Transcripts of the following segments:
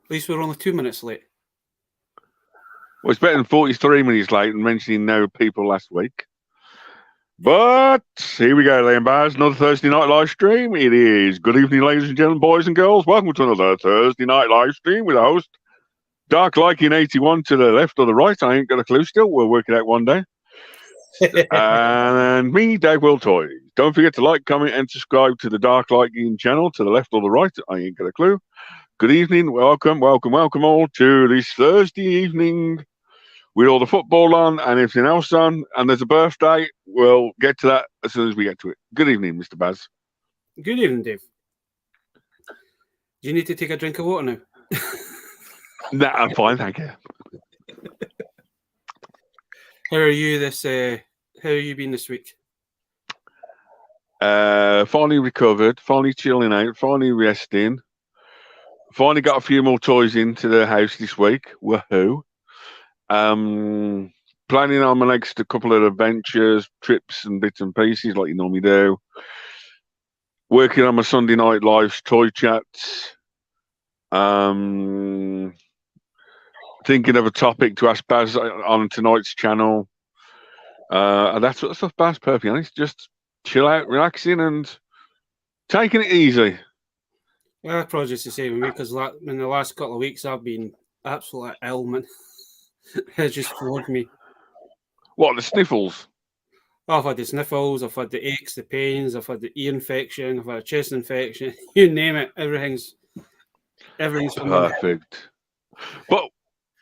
least we're only 2 minutes late. Well, it's better than 43 minutes late and mentioning no people last week. But here we go, Liam Bars, another Thursday night live stream. It is good evening, ladies and gentlemen, boys and girls. Welcome to another Thursday night live stream with a host, Dark Liking 81 to the left or the right. I ain't got a clue still. We'll work it out one day. And me, daveworldtoys. Don't forget to like, comment, and subscribe to the Dark Liking channel to the left or the right. I ain't got a clue. Good evening, welcome all to this Thursday evening with all the football on and everything else on. And there's a birthday. We'll get to that as soon as we get to it. Good evening, Mr. Baz. Good evening, Dave. Do you need to take a drink of water now? Nah, I'm fine, thank you. How are you how have you been this week? Finally recovered, finally chilling out, finally resting. Finally got a few more toys into the house this week. Woohoo. Planning on my next couple of adventures, trips and bits and pieces like you normally do. Working on my Sunday night live toy chats. Thinking of a topic to ask Baz on tonight's channel. And that sort of stuff, Baz, perfectly honest. Just chill out, relaxing and taking it easy. Yeah, probably just the same with me because in the last couple of weeks I've been absolutely ill, man. It's just floored me. What, the sniffles? I've had the sniffles, I've had the aches, the pains, I've had the ear infection, I've had a chest infection. You name it, everything's perfect. But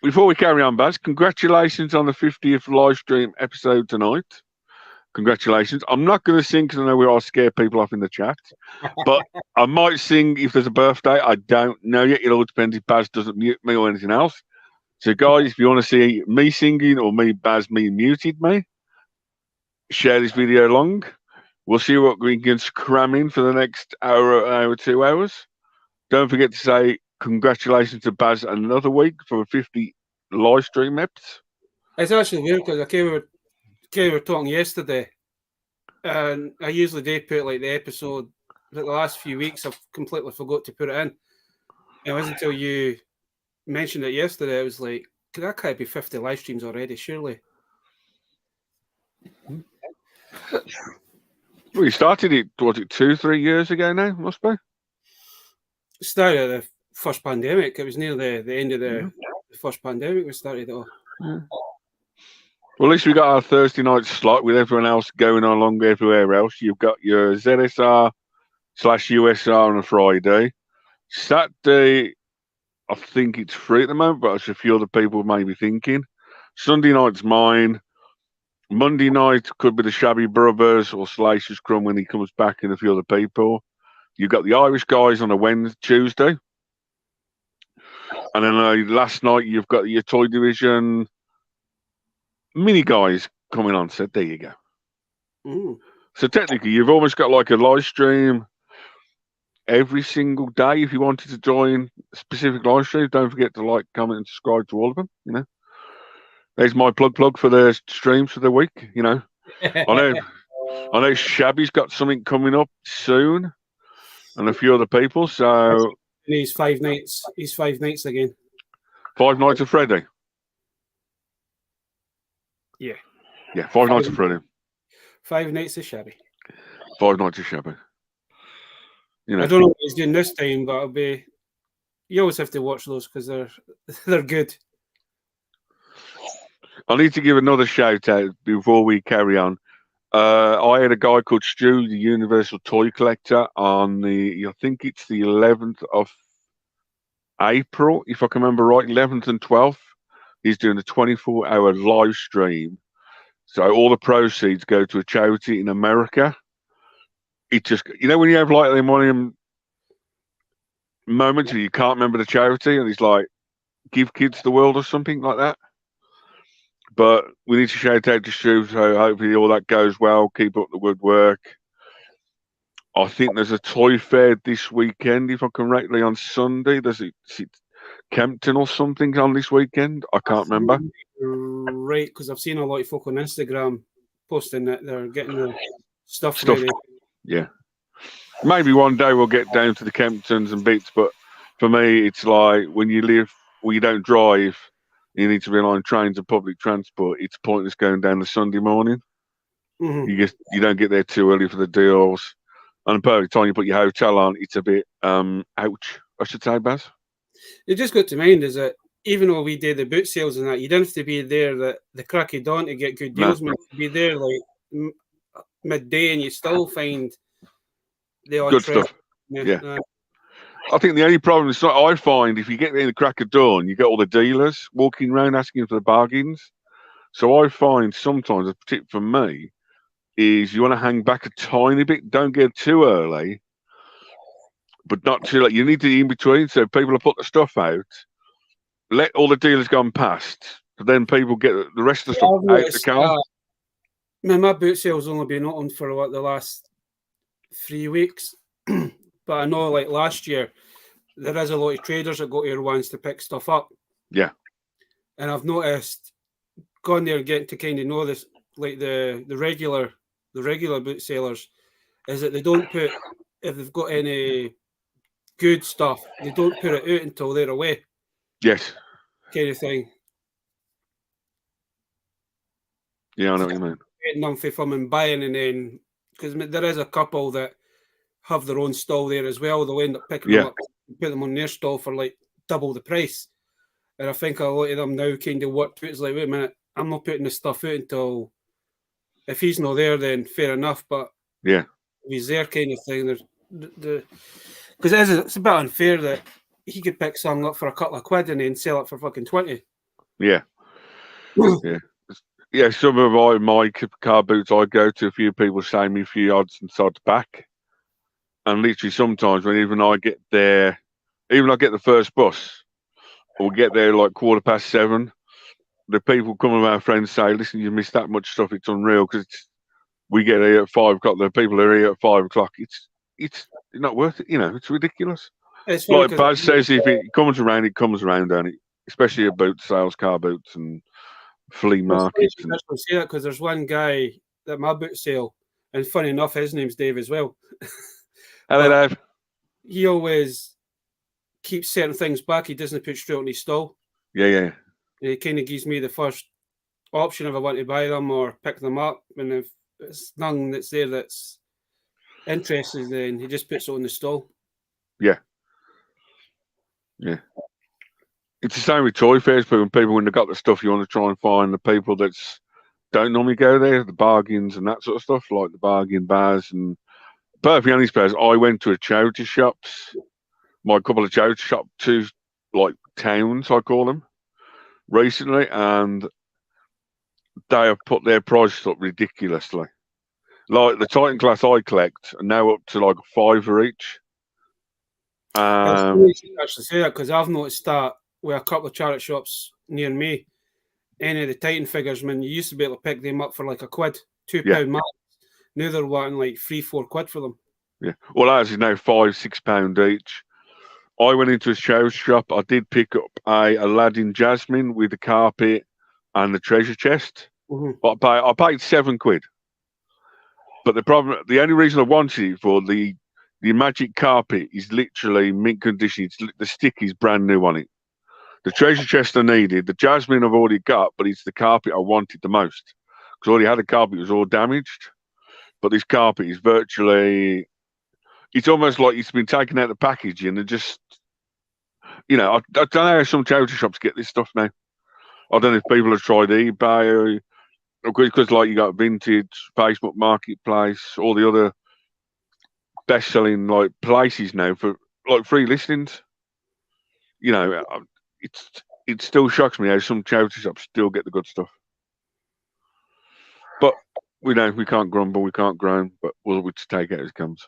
before we carry on, Baz, congratulations on the 50th live stream episode tonight. Congratulations. I'm not going to sing because I know we all scare people off in the chat. But I might sing if there's a birthday. I don't know yet. It all depends if Baz doesn't mute me or anything else. So, guys, if you want to see me singing or Baz muted me, share this video along. We'll see what we can cram in for the next hour, 2 hours. Don't forget to say congratulations to Baz another week for 50 live stream eps. It's actually weird because we were talking yesterday, and I usually do put like the episode, but the last few weeks I've completely forgot to put it in. It wasn't until you mentioned it yesterday, I was like, that can't be 50 live streams already, surely. We started it, was it 2-3 years ago now? Must be. Started the first pandemic. It was near the end of the first pandemic we started it off. Yeah. Well, at least we got our Thursday night slot with everyone else going on along everywhere else. You've got your ZSR/USR on a Friday. Saturday, I think it's free at the moment, but there's a few other people may be thinking. Sunday night's mine. Monday night could be the Shabby Brothers or Salacious Crumb when he comes back and a few other people. You've got the Irish guys on a Tuesday. And then last night you've got your Toy Division mini guys coming on. So there you go. Ooh. So technically you've almost got like a live stream every single day if you wanted to join specific live streams. Don't forget to like, comment, and subscribe to all of them. You know, there's my plug for the streams for the week. You know, I know Shabby's got something coming up soon, and a few other people. So he's 5 nights. He's 5 nights again. 5 nights of Freddy. Yeah. Yeah, 5 nights of Freddy. 5 nights of Shabby. 5 nights of Shabby. You know. I don't know what he's doing this time, but you always have to watch those because they're good. I need to give another shout out before we carry on. I had a guy called Stu, the Universal Toy Collector, on I think it's the 11th of April, if I can remember right, 11th and 12th. He's doing a 24-hour live stream. So all the proceeds go to a charity in America. It just, when you have like one of them moments where you can't remember the charity and it's like, give kids the world or something like that. But we need to shout out to Stu, so hopefully all that goes well. Keep up the good work. I think there's a toy fair this weekend, if I'm correctly, on Sunday. Is it Kempton or something on this weekend? I can't remember. Right, because I've seen a lot of folk on Instagram posting that they're getting their stuff ready. Yeah. Maybe one day we'll get down to the Kemptons and bits, but For me, it's like when you live, well, you don't drive, you need to rely on trains and public transport. It's pointless going down the Sunday morning. Mm-hmm. You don't get there too early for the deals. And the perfect time you put your hotel on, it's a bit ouch, I should say, Baz. It just got to mind is that even though we do the boot sales and that, you don't have to be there at the crack of dawn to get good deals. No. Man, you be there like midday, and you still find the odd Good treasure. stuff. Yeah. I think the only problem is I find if you get there in the crack of dawn, you get all the dealers walking around asking for the bargains. So I find sometimes a tip for me is you want to hang back a tiny bit. Don't get too early, but not too late. You need to be in between. So people will put the stuff out. Let all the dealers go past. But then people get the rest of the stuff out the car. My boot sale's only been open for what, the last 3 weeks. But I know like last year, there is a lot of traders that go to ones to pick stuff up. Yeah. And I've noticed going there and getting to kind of know this, like the regular boot sellers, is that they don't put, if they've got any good stuff, they don't put it out until they're away. Yes. Kind of thing. Yeah, I know what you mean. Getting them from and buying, and then because there is a couple that have their own stall there as well, they'll end up picking them up, put them on their stall for like double the price. And I think a lot of them now kind of work to it. It's like, wait a minute, I'm not putting this stuff out until if he's not there, then fair enough. But yeah, if he's there, kind of thing. There's because it's a bit unfair that he could pick something up for a couple of quid and then sell it for fucking 20. Yeah, yeah. Some of my car boots, I go to a few people saying me a few odds and sods back, and literally sometimes when even I get there, even I get the first bus, or get there like 7:15. The people come with our friends say, "Listen, you missed that much stuff. It's unreal because we get here at 5 o'clock. The people are here at 5 o'clock. It's not worth it. You know, it's ridiculous." It's like Baz says, if it comes around, it comes around, don't it? Especially about sales, car boots, and flea markets. I say that because there's one guy that my boot sale, and funny enough, his name's Dave as well. Hello, Dave. He always keeps certain things back. He doesn't put straight on his stall. Yeah. He kind of gives me the first option if I want to buy them or pick them up, and if it's none that's there that's interested, then he just puts it on the stall. Yeah. It's the same with toy fairs, but when they've got the stuff, you want to try and find the people that don't normally go there, the bargains and that sort of stuff, like the bargain bars. And perfectly honest, Baz, I went to a charity shops, my couple of charity shop, two like towns, I call them, recently, and they have put their prices up ridiculously. Like the Titan class I collect are now up to like $5 each. I actually say that because I've noticed that with a couple of charity shops near me, any of the Titan figures, man, you used to be able to pick them up for like a quid, £2 max. Now they're wanting like £3-4 quid for them. Yeah, well, ours is now £5-6 each. I went into a show shop. I did pick up a Aladdin Jasmine with the carpet and the treasure chest. Mm-hmm. But I paid £7. But the only reason I wanted it for the magic carpet is literally mint condition. The stick is brand new on it. The treasure chest I needed, the Jasmine I've already got, but it's the carpet I wanted the most. Because I already had a carpet, it was all damaged. But this carpet is virtually, it's almost like it's been taken out of the package and it just, I don't know how some charity shops get this stuff now. I don't know if people have tried eBay or because like you got Vintage, Facebook Marketplace, all the other best-selling like places now for like free listings. It still shocks me how some charity shops still get the good stuff. But we can't grumble, we can't groan, but we'll just take it as it comes.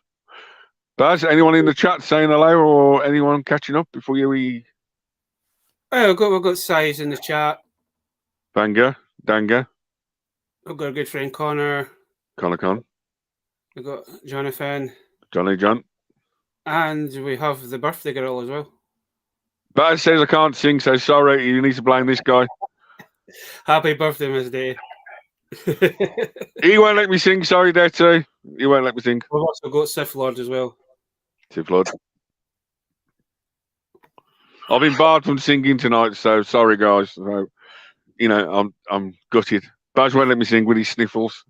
Baz, anyone in the chat saying hello or anyone catching up before we? Oh, we've got Size in the chat. Danga. We've got a good friend Connor. Con. We've got Jonathan. John. And we have the birthday girl as well. Baz says I can't sing, so sorry, you need to blame this guy. Happy birthday, Miss Day. He won't let me sing, sorry there too. He won't let me sing. We've also got Sith Lord as well. Sith Lord. I've been barred from singing tonight, so sorry, guys. So, you know, I'm gutted. Baz won't let me sing with his sniffles.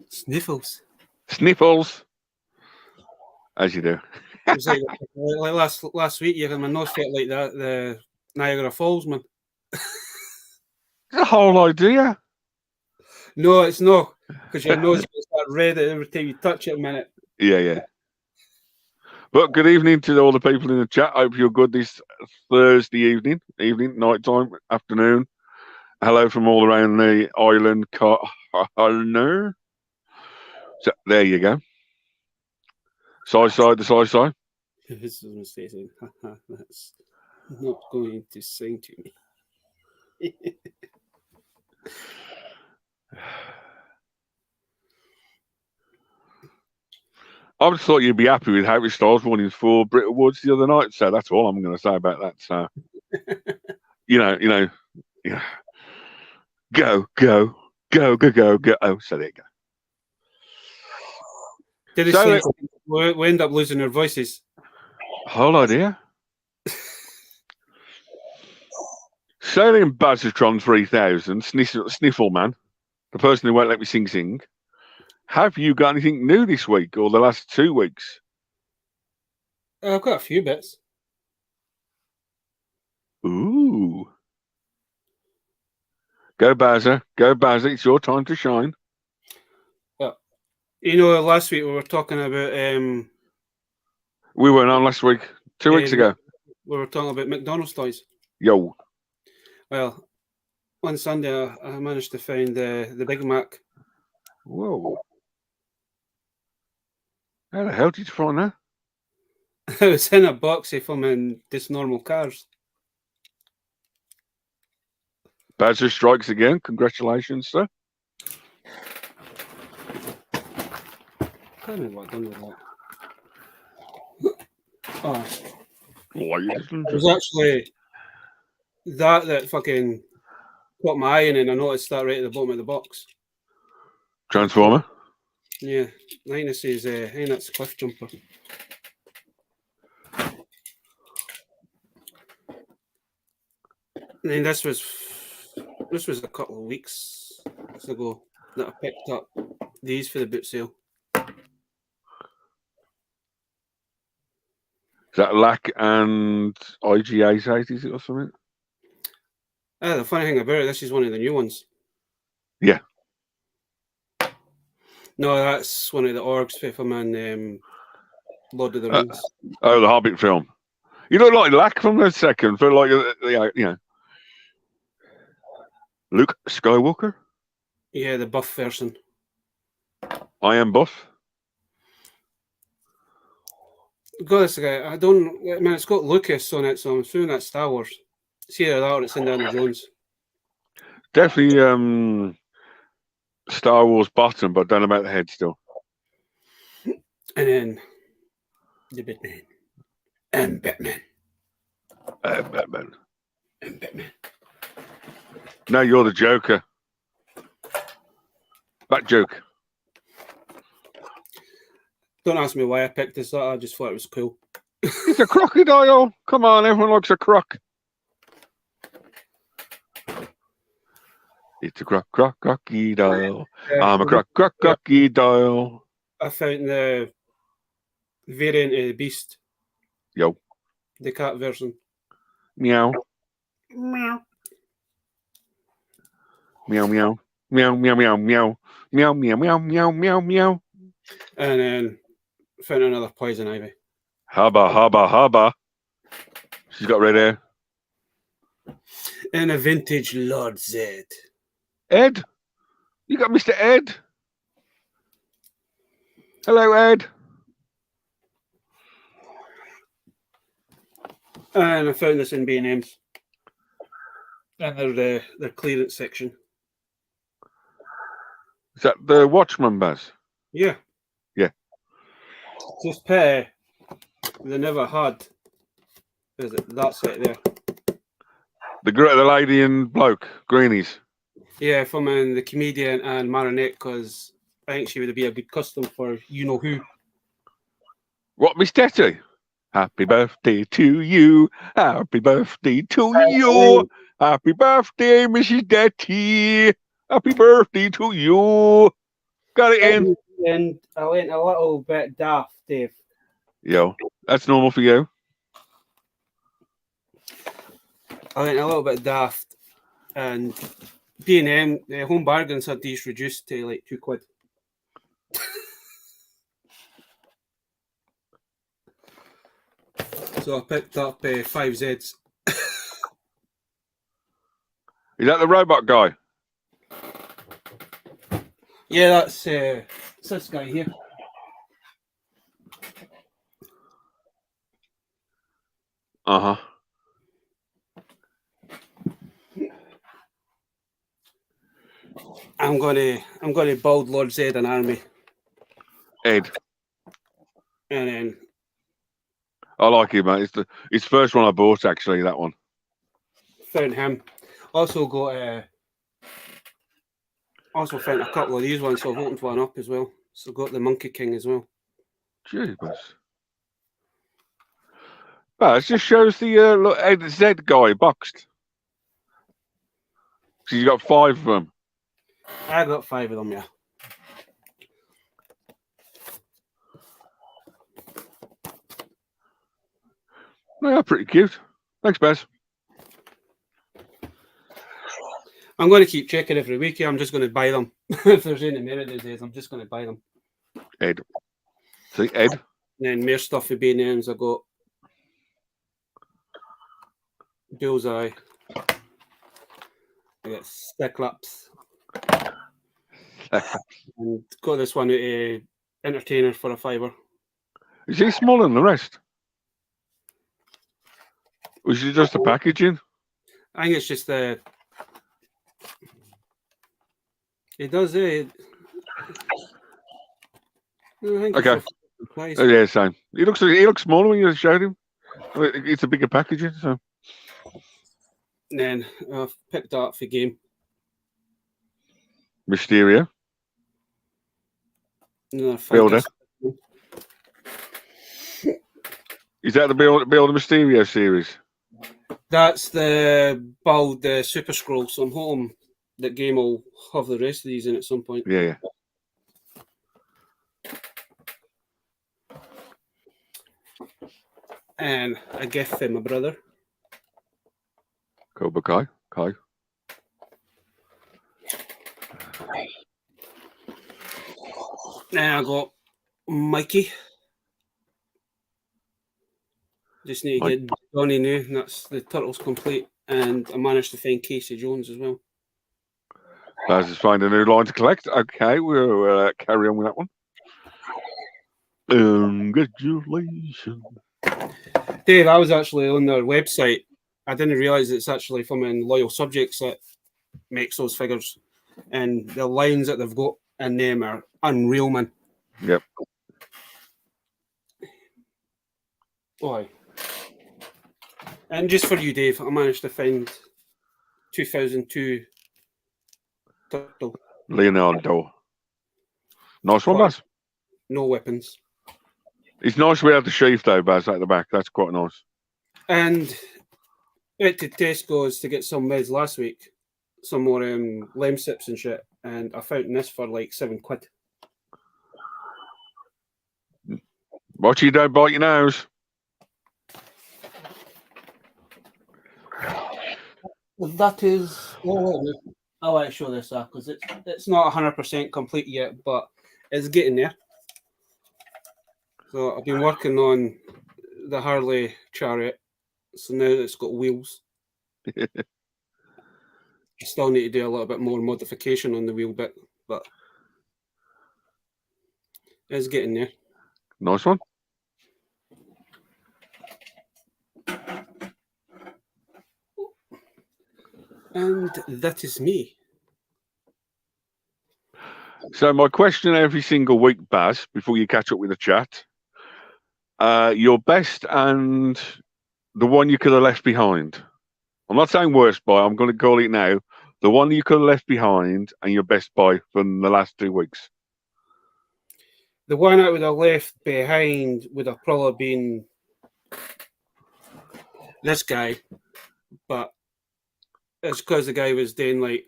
Sniffles. Sniffles, as you do. It was like last week. You had my nose felt like that. The Niagara Falls, man. The whole idea. No, it's not, because your nose gets that red every time you touch it a minute. Yeah. But good evening to all the people in the chat. Hope you're good this Thursday evening, nighttime, afternoon. Hello from all around the island corner. So there you go. Side, the side. This is mistaken. That's not going to sing to me. I just thought you'd be happy with Harry Styles winning 4 Brit Awards the other night. So that's all I'm going to say about that. So, you know, go. Oh, so there you go. Did so we end up losing our voices? Whole idea. Sailing Bazatron 3000, Sniffle Man, the person who won't let me sing. Have you got anything new this week or the last 2 weeks? I've got a few bits. Ooh. Go Bazza. It's your time to shine. You know, last week we were talking about... we weren't on last week. 2 weeks ago. We were talking about McDonald's toys. Yo. Well, on Sunday I managed to find the Big Mac. Whoa. How the hell did you find that? It was in a box from in just normal cars. Bazza strikes again. Congratulations, sir. I can't remember what I've done with that. Oh. It was actually that fucking caught my eye, and I noticed that right at the bottom of the box. Transformer? Yeah. I think this is I think that's Cliff Jumper. And then this was a couple of weeks ago that I picked up these for the boot sale. Is that LAC and IGA, is it, or something? The funny thing about it, this is one of the new ones. Yeah. No, that's one of the orgs from Lord of the Rings. Oh, the Hobbit film. You look like LAC from the second, for like, you know, Luke Skywalker? Yeah, the buff version. I am buff. Got this guy. I mean, it's got Lucas on it, so I'm assuming that's Star Wars. It's either that or it's Indiana Jones. Definitely Star Wars bottom, but don't know about the head still. And then the Batman. And Batman. Batman. And Batman. No, you're the Joker. Bat joke. Don't ask me why I picked this up. I just thought it was cool. It's a crocodile. Come on, everyone likes a croc. It's a crocodile. I'm a crocodile. I found the variant of the Beast. Yo. The cat version. Meow. Meow. Meow, meow. Meow, meow, meow, meow. Meow, meow, meow, meow, meow, meow. And then found another Poison Ivy. Hubba. She's got red hair. And a vintage Lord Zed. Ed? You got Mr. Ed? Hello, Ed. And I found this in B&M's. And their clearance section. Is that the Watchman, Baz? Yeah. Yeah. Just pay. They never had. Is it that set there? The lady and bloke, greenies. Yeah, from the comedian and Marinette, because I think she would be a good custom for you know who. What, Miss Tetty? Happy birthday to you. Happy birthday to you. Happy birthday, Mrs. Detty. Happy birthday to you. Got it in. And I went a little bit daft, Dave. Yo, that's normal for you. I went a little bit daft, and B&M, the home bargains had these reduced to like £2. So I picked up 5Zs. Is that the robot guy? Yeah, that's this guy here. Uh-huh. I'm gonna build Lord Zed an army, Ed. and then I like him, mate. It's the first one I bought, actually, that one. found him. Also got also found a couple of these ones, so I've opened one up as well. So got the Monkey King as well. Jeebus. Well, it just shows the look, Ed Z guy boxed. So you got 5 of them. I got 5 of them, yeah. Yeah, pretty cute. Thanks, Baz. I'm going to keep checking every week. I'm just going to buy them. If there's any merit these days, I'm just going to buy them. Ed. See, Ed. And then more stuff for B&M's. I got Bullseye. I got Cyclops. And got this one out Entertainer for a £5. Is he smaller than the rest? Was it just the packaging? I think it's just the. It does it. Okay. Oh, yeah, same. He looks smaller when you showed him. It's a bigger packaging, so. And then I've picked that up for game. Mysterio. Builder. Is that the Builder Mysterio series? That's the build, the Super Scroll. So I'm hoping that game will have the rest of these in at some point. Yeah. And a gift for my brother. Cobra Kai. Then I got Mikey. Just need to get Johnny new. And that's the Turtles complete. And I managed to find Casey Jones as well. Baz is finding a new line to collect. Okay, we'll carry on with that one. Congratulations. Dave, I was actually on their website. I didn't realise it's actually from Loyal Subjects that makes those figures. And the lines that they've got in them are unreal, man. Yep. Boy. And just for you, Dave, I managed to find 2002 Turtle. Leonardo. Nice one, Baz. No weapons. It's nice without the sheath, though, Baz, at the back. That's quite nice. And went to Tesco's to get some meds last week. Some more lem sips and shit. And I found this for like £7. Watch you don't bite your nose. That is. I'll let you show this up because it's not 100% complete yet, but it's getting there. So I've been working on the Harley Chariot, so now it's got wheels. I still need to do a little bit more modification on the wheel bit, but it's getting there. Nice one. And that is me. So my question every single week, Baz, before you catch up with the chat, your best and the one you could have left behind. I'm not saying worst buy. I'm going to call it now. The one you could have left behind and your best buy from the last 2 weeks. The one I would have left behind would have probably been this guy, but it's because the guy was doing like,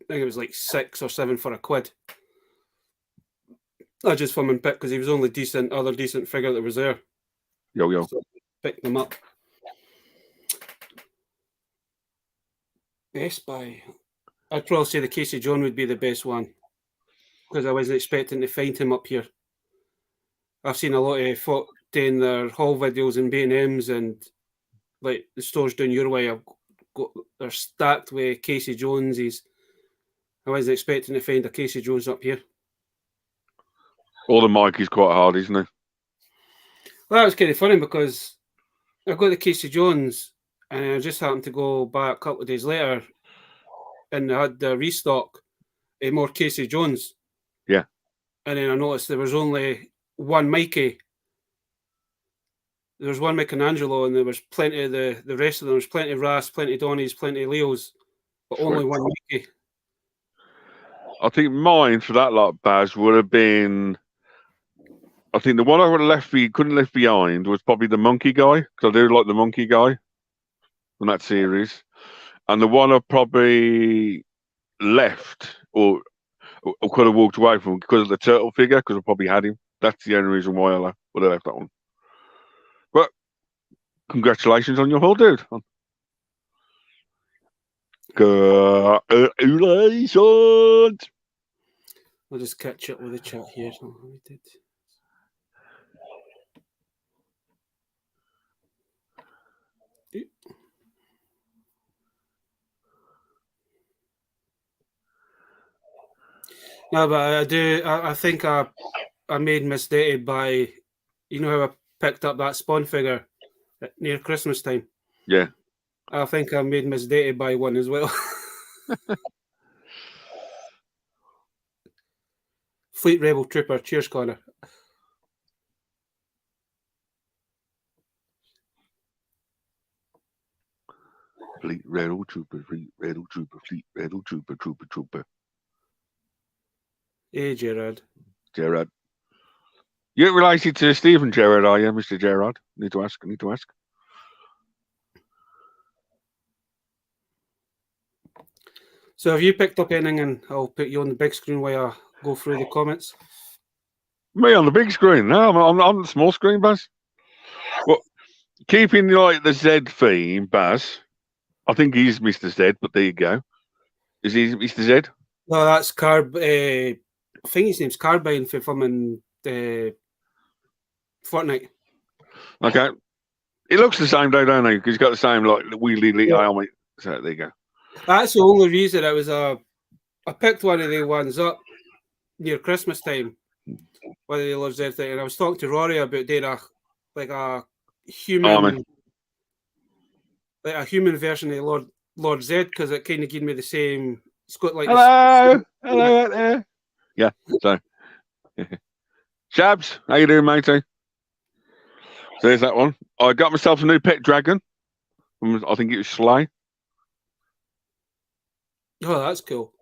I think it was like 6 or 7 for £1. I just from him pick because he was only other decent figure that was there. Yo. So picked them up. Best Buy. I'd probably say the Casey John would be the best one because I wasn't expecting to find him up here. I've seen a lot of folk doing their haul videos in B&M's and like the stores down your way. They're stacked with Casey Joneses. I wasn't expecting to find a Casey Jones up here. All the Mikey's quite hard, isn't he? Well, that was kind of funny because I got the Casey Jones and I just happened to go back a couple of days later and they had the restock more Casey Jones. Yeah. And then I noticed there was only one Mikey. There was one Michelangelo and there was plenty of the rest of them. There was plenty of Ras, plenty of Donnies, plenty of Leos, but only one Mikey. I think mine for that lot, Baz, would have been. I think the one I would have couldn't left behind was probably the monkey guy because I do like the monkey guy from that series, and the one I probably left or could have walked away from because of the turtle figure because I probably had him. That's the only reason why I would have left that one. But congratulations on your haul, dude. Congratulations. I'll just catch up with the chat here. No, but I think I made misdated by, you know how I picked up that Spawn figure near Christmas time? Yeah. I think I made misdated by one as well. Fleet Rebel Trooper, cheers, Connor. Fleet Rebel Trooper, Fleet Rebel Trooper, Fleet Rebel Trooper, Trooper. Hey, Gerard. You're related to Stephen Gerard, are you, Mr. Gerard? Need to ask. So have you picked up anything, and I'll put you on the big screen while I go through the comments? Me on the big screen? No, I'm on the small screen, Baz. Well, keeping like the Z theme, Baz. I think he's Mr. Z, but there you go. Is he Mr. Z? No, that's I think his name's Carbine from in Fortnite. Okay. He looks the same though, don't he? Because he's got the same like wheelie helmet. So there you go. That's the only reason I picked one of the ones up near Christmas time. One of the Lord Z thing, and I was talking to Rory about doing a human, like a human version of Lord Z because it kind of gave me the same. It's got like hello out there. Yeah. So, Shabs, how you doing, matey? So there's that one. I got myself a new pet dragon. I think it was Slay. Oh, that's cool.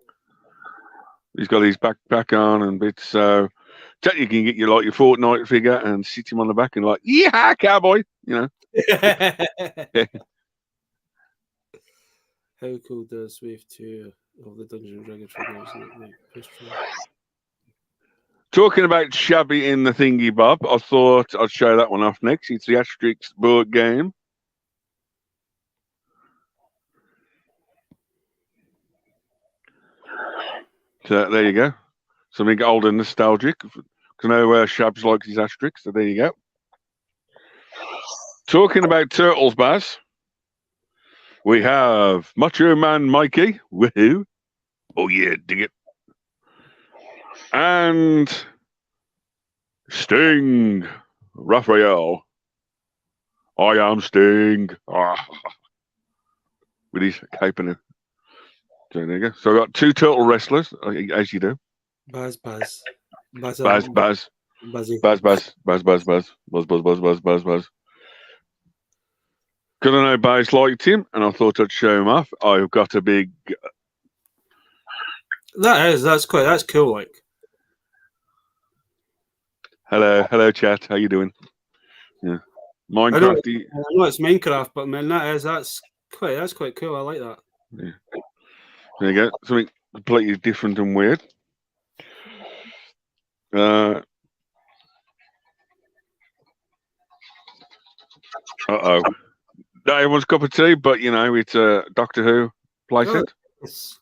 He's got his backpack on and bits. So you can get your Fortnite figure and sit him on the back and like, yeah, cowboy. You know. Yeah. How cool does Wave 2 of the Dungeons and Dragons figures? Talking about Shabby in the thingy bob, I thought I'd show that one off next. It's the Asterix board game. So there you go. Something old and nostalgic. Because I know Shabs likes his Asterix, so there you go. Talking about turtles, Baz. We have Macho Man Mikey. Woohoo. Oh yeah, dig it. And Sting. Raphael. I am Sting. With his cape and so there you go. So I got 2 turtle wrestlers, as you do. Buzz. Buzz. Buzzy. Buzz. Because I know Buzz liked him, and I thought I'd show him off. I've got a big. That's cool. Like, hello, chat. How you doing? Yeah, Minecraft. I know it's Minecraft, but man, that's quite cool. I like that. Yeah. There you go. Something completely different and weird. Uh-oh. Not everyone's cup of tea, but you know, it's a Doctor Who playset. Yes.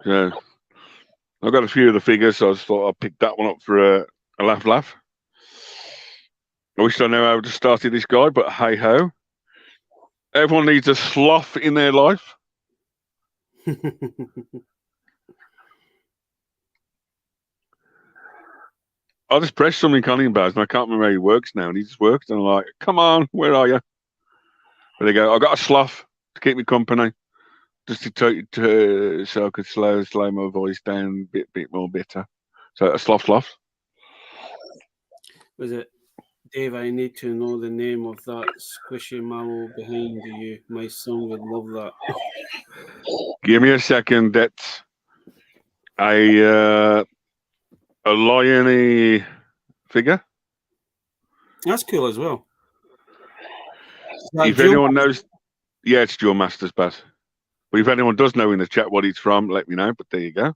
So I've got a few of the figures, so I just thought I'd pick that one up for a laugh. I wish I knew how to start this guy, but hey ho. Everyone needs a sloth in their life. I just pressed something on him, Baz, and I can't remember how he works now. And he just works, and I'm like, come on, where are you? There you go. I got a sloth to keep me company, just to so I could slow my voice down a bit more better. So a sloth. Was it, Dave? I need to know the name of that squishy mammal behind you. My son would love that. Give me a second. That's a lion-y figure. That's cool as well. If anyone knows, yeah, it's Dual Masters, Baz. But if anyone does know in the chat what it's from, let me know. But there you go.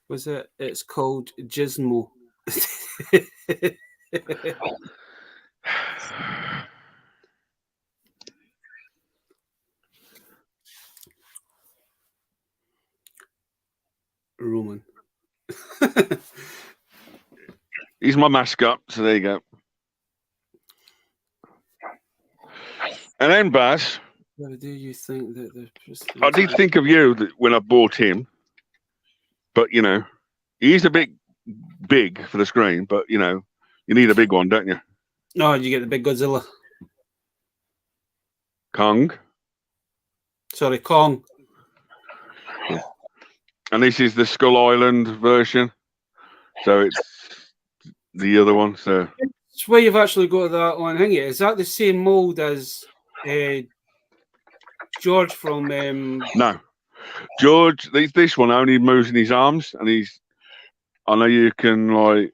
Was it? It's called Gizmo. Roman. He's my mascot, so there you go. And then, Baz, Do you think that I did think of you when I bought him, but you know, he's a bit big for the screen. But you know, you need a big one, don't you? No, you get the big Godzilla. Kong. Sorry, Kong. And this is the Skull Island version, so it's the other one. So it's where you've actually got that on thingy. Is that the same mold as George from? No, George. This one only moves in his arms, and I know you can like.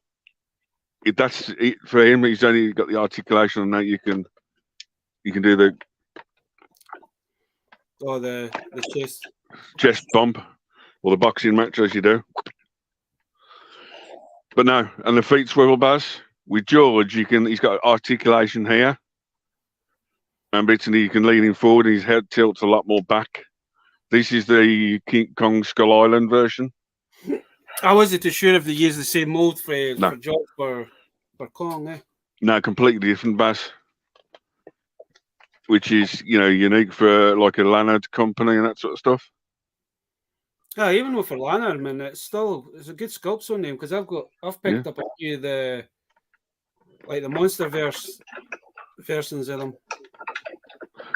That's it, for him. He's only got the articulation, and now you can do the chest bump or the boxing match as you do. But no, and the feet swivel, Baz. With George, he's got articulation here, and you can lean him forward, and his head tilts a lot more back. This is the King Kong Skull Island version. I wasn't too sure if they use the same mold for George for Kong, eh? No, completely different, Baz. Which is, you know, unique for like a Lannard company and that sort of stuff. Yeah, even with for Lannard, man, it's a good sculpts on them because I've picked up a few of the Monsterverse versions of them.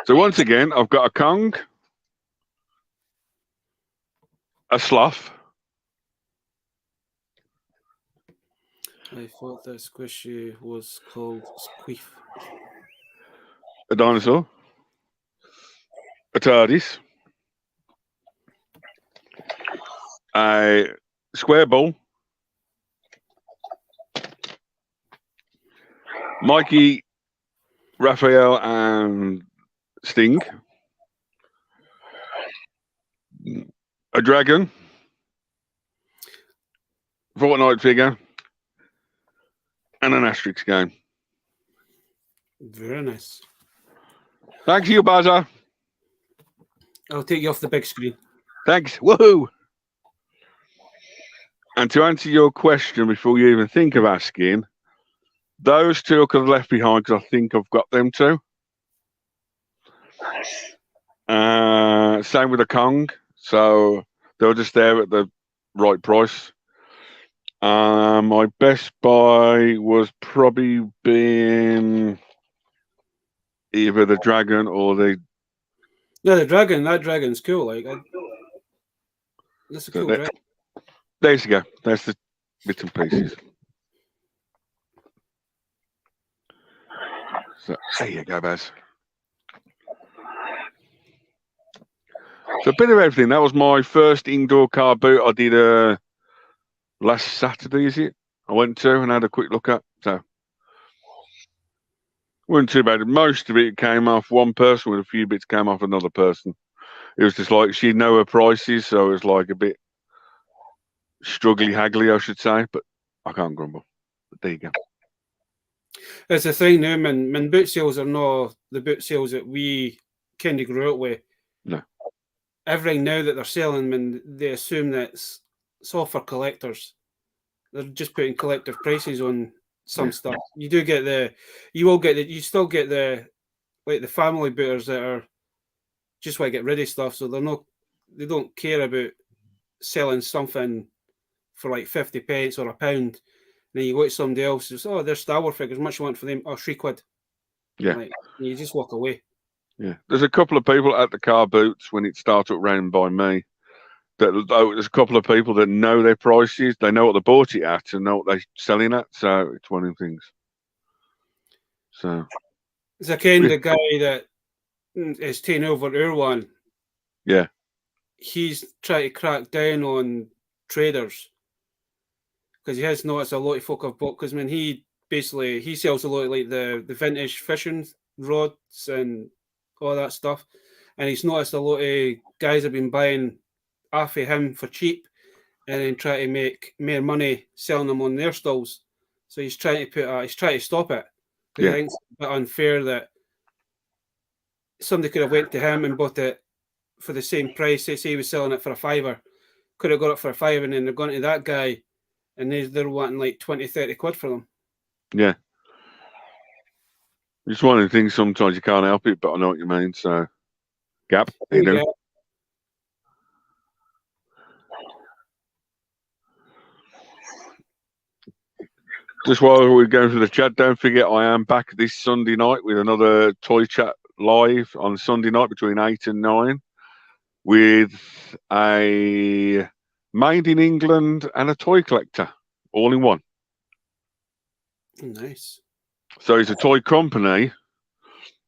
So once again, I've got a Kong, a sloth. I thought that squishy was called Squeef. A dinosaur, a TARDIS, a square ball, Mikey, Raphael, and Sting, a dragon, Fortnite figure, and an Asterix game. Very nice. Thanks, you, Bazza. I'll take you off the big screen. Thanks. Woohoo! And to answer your question before you even think of asking, those two I could have left behind because I think I've got them too. Same with the Kong. So they were just there at the right price. My best buy was probably being either the dragon or the... No, the dragon. That dragon's cool. That's a cool dragon. There you go. That's the bits and pieces. So there you go, Baz. So a bit of everything. That was my first indoor car boot. I did last Saturday, is it? I went to and had a quick look at. So wasn't too bad. Most of it came off one person, with a few bits came off another person. It was just like she'd know her prices, so it was like a bit struggly haggly, I should say. But I can't grumble. But there you go. It's the thing now, man. Boot sales are not the boot sales that we kind of grew up with. No. Everything now that they're selling, man, they assume that it's all for collectors. They're just putting collective prices on some stuff. You do get you still get the family booters that are just want to get rid of stuff, so they don't care about selling something for like 50 pence or £1. And then you go to somebody else and say, oh, there's Star Wars figures, how much you want for them? Oh, £3. Yeah. Like, you just walk away. Yeah. There's a couple of people at the car boots when it started up round by me. There's a couple of people that know their prices, they know what they bought it at and know what they're selling at. So it's one of the things. So it's a kind of guy that is taking over our one. Yeah. He's trying to crack down on traders because he has noticed a lot of folk have bought. Because when he sells a lot of like the vintage fishing rods and all that stuff, and he's noticed a lot of guys have been buying off of him for cheap and then try to make more money selling them on their stalls. So he's trying to stop it because he thinks it's a bit unfair that somebody could have went to him and bought it for the same price. Say he was selling it for £5, could have got it for £5, and then they're going to that guy and they're wanting like 20-30 quid for them. Yeah. It's one of the things, sometimes you can't help it, but I know what you mean. So, Gap, how you doing? Just while we're going through the chat, don't forget I am back this Sunday night with another Toy Chat live on Sunday night between 8 and 9 with a made in England and a toy collector all in one. Nice. So it's a toy company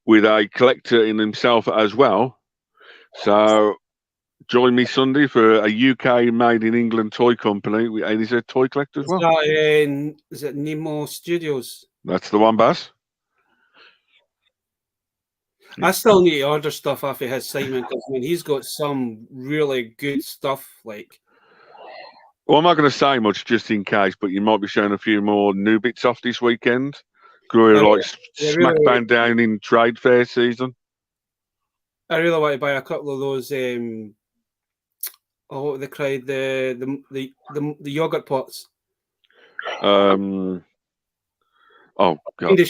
with a collector in himself as well. So join me Sunday for a UK made in England toy company. And he's a toy collector as well. Is it Nemo Studios? That's the one, Bass. I still need to order stuff off of his site, man, because he's got some really good stuff. Like, well, I'm not going to say much just in case, but you might be showing a few more new bits off this weekend. We're like smack bang down in trade fair season. I really want to buy a couple of those. What they cried, the yogurt pots. Oh God.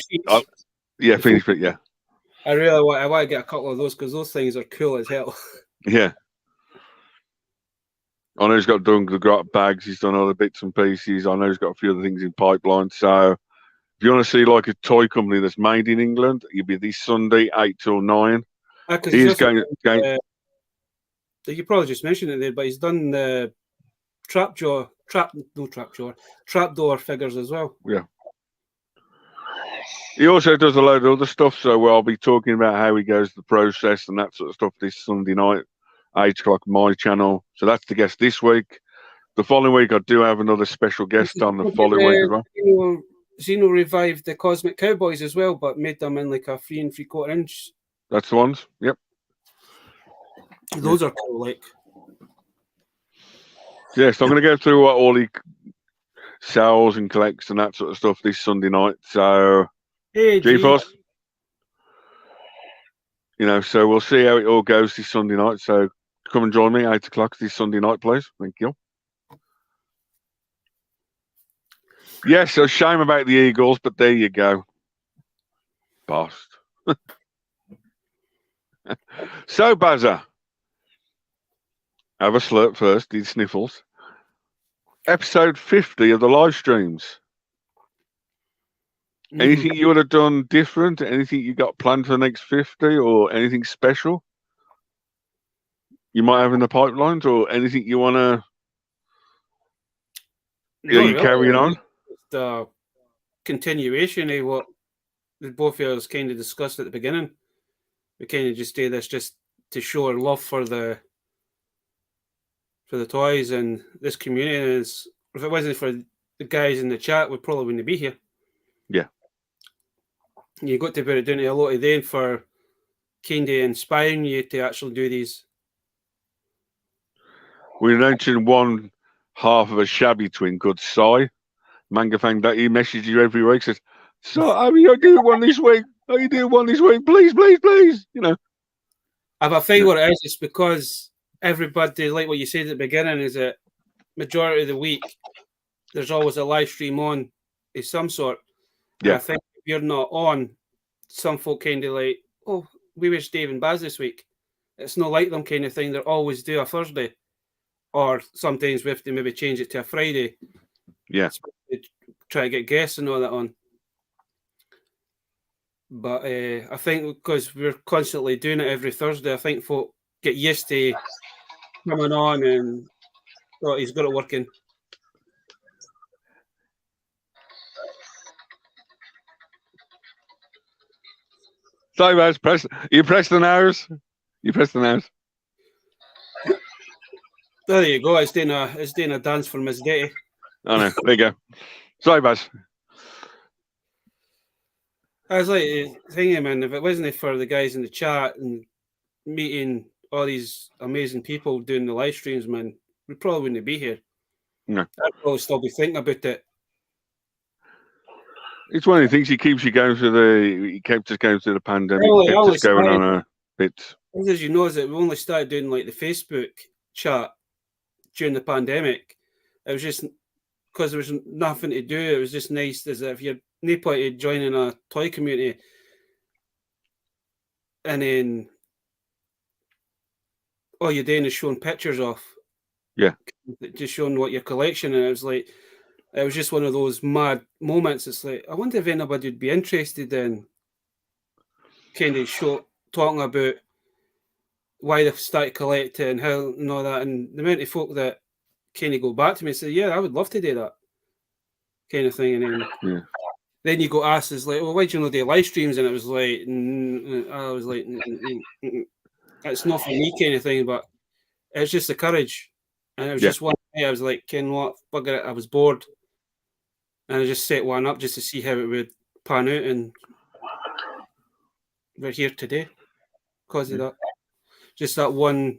Yeah, Phoenix Feet. Yeah. I want to get a couple of those because those things are cool as hell. Yeah. I know he's got done the grot bags. He's done other bits and pieces. I know he's got a few other things in pipeline. So if you want to see like a toy company that's made in England, you'll be this Sunday 8 till 9. He's going. You probably just mentioned it there, but he's done the trapdoor figures as well. Yeah. He also does a load of other stuff, so I'll be talking about how he goes the process and that sort of stuff this Sunday night, 8 o'clock, my channel. So that's the guest this week. The following week, I do have another special guest on the following week as well. Xeno revived the Cosmic Cowboys as well, but made them in like a 3 3/4 inch. That's the ones. Yep. Those are cool, like. Yeah, so I'm going to go through what all he sells and collects and that sort of stuff this Sunday night. So, hey, G-Force. You know, so we'll see how it all goes this Sunday night. So come and join me 8 o'clock this Sunday night, please. Thank you. Yes, a shame about the Eagles, but there you go. Bast. So, Bazza, have a slurp first, these sniffles. Episode 50 of the live streams. Anything you would have done different? Anything you got planned for the next 50 or anything special you might have in the pipelines or anything you want to carrying on? The continuation of what the both of us kind of discussed at the beginning. We kind of just do this just to show our love for the toys and this community. If it wasn't for the guys in the chat, we probably wouldn't be here. Yeah. You got to put it down to a lot of them for kind of inspiring you to actually do these. We mentioned one half of a shabby twin called Sai Mangafang that he messages you every week, says, "So, how are you doing one this week? How you doing one this week? Please, please, please." You know. If I think what it is, it's because everybody, like what you said at the beginning, is that majority of the week there's always a live stream on of some sort. And I think if you're not on, some folk kind of like, oh, we wish Dave and Baz this week. It's not like them kind of thing. They always do a Thursday, or sometimes we have to maybe change it to a Friday. Yeah. Try to get guests and all that on. But I think because we're constantly doing it every Thursday, I think folk get used to coming on and he's got it working. So, Baz, you press the nose. You press the nose. There you go. It's doing a dance for Miss Getty. Oh no, there you go. Sorry, Baz. I was like thinking, man, if it wasn't for the guys in the chat and meeting all these amazing people doing the live streams, man, we probably wouldn't be here. No. I'd probably still be thinking about it. It's one of the things he keeps you going through he kept us going through the pandemic, kept us going on a bit. As you know, is that we only started doing like the Facebook chat during the pandemic. It was just because there was nothing to do. It was just nice as if you're no point of joining a toy community and then all you're doing is showing pictures off. Yeah. Just showing what your collection, and it was just one of those mad moments. It's like, I wonder if anybody would be interested in kind of talking about why they've started collecting and how and all that, and the amount of folk that kind of go back to me and say, yeah, I would love to do that kind of thing. And then you go asked, is like, well, why do you not do live streams? And it was like, I was like, it's not for me kind of thing, but it's just the courage. And it was just one day I was like, Ken, what, bugger it, I was bored. And I just set one up just to see how it would pan out, and we're here today because of that. Just that 1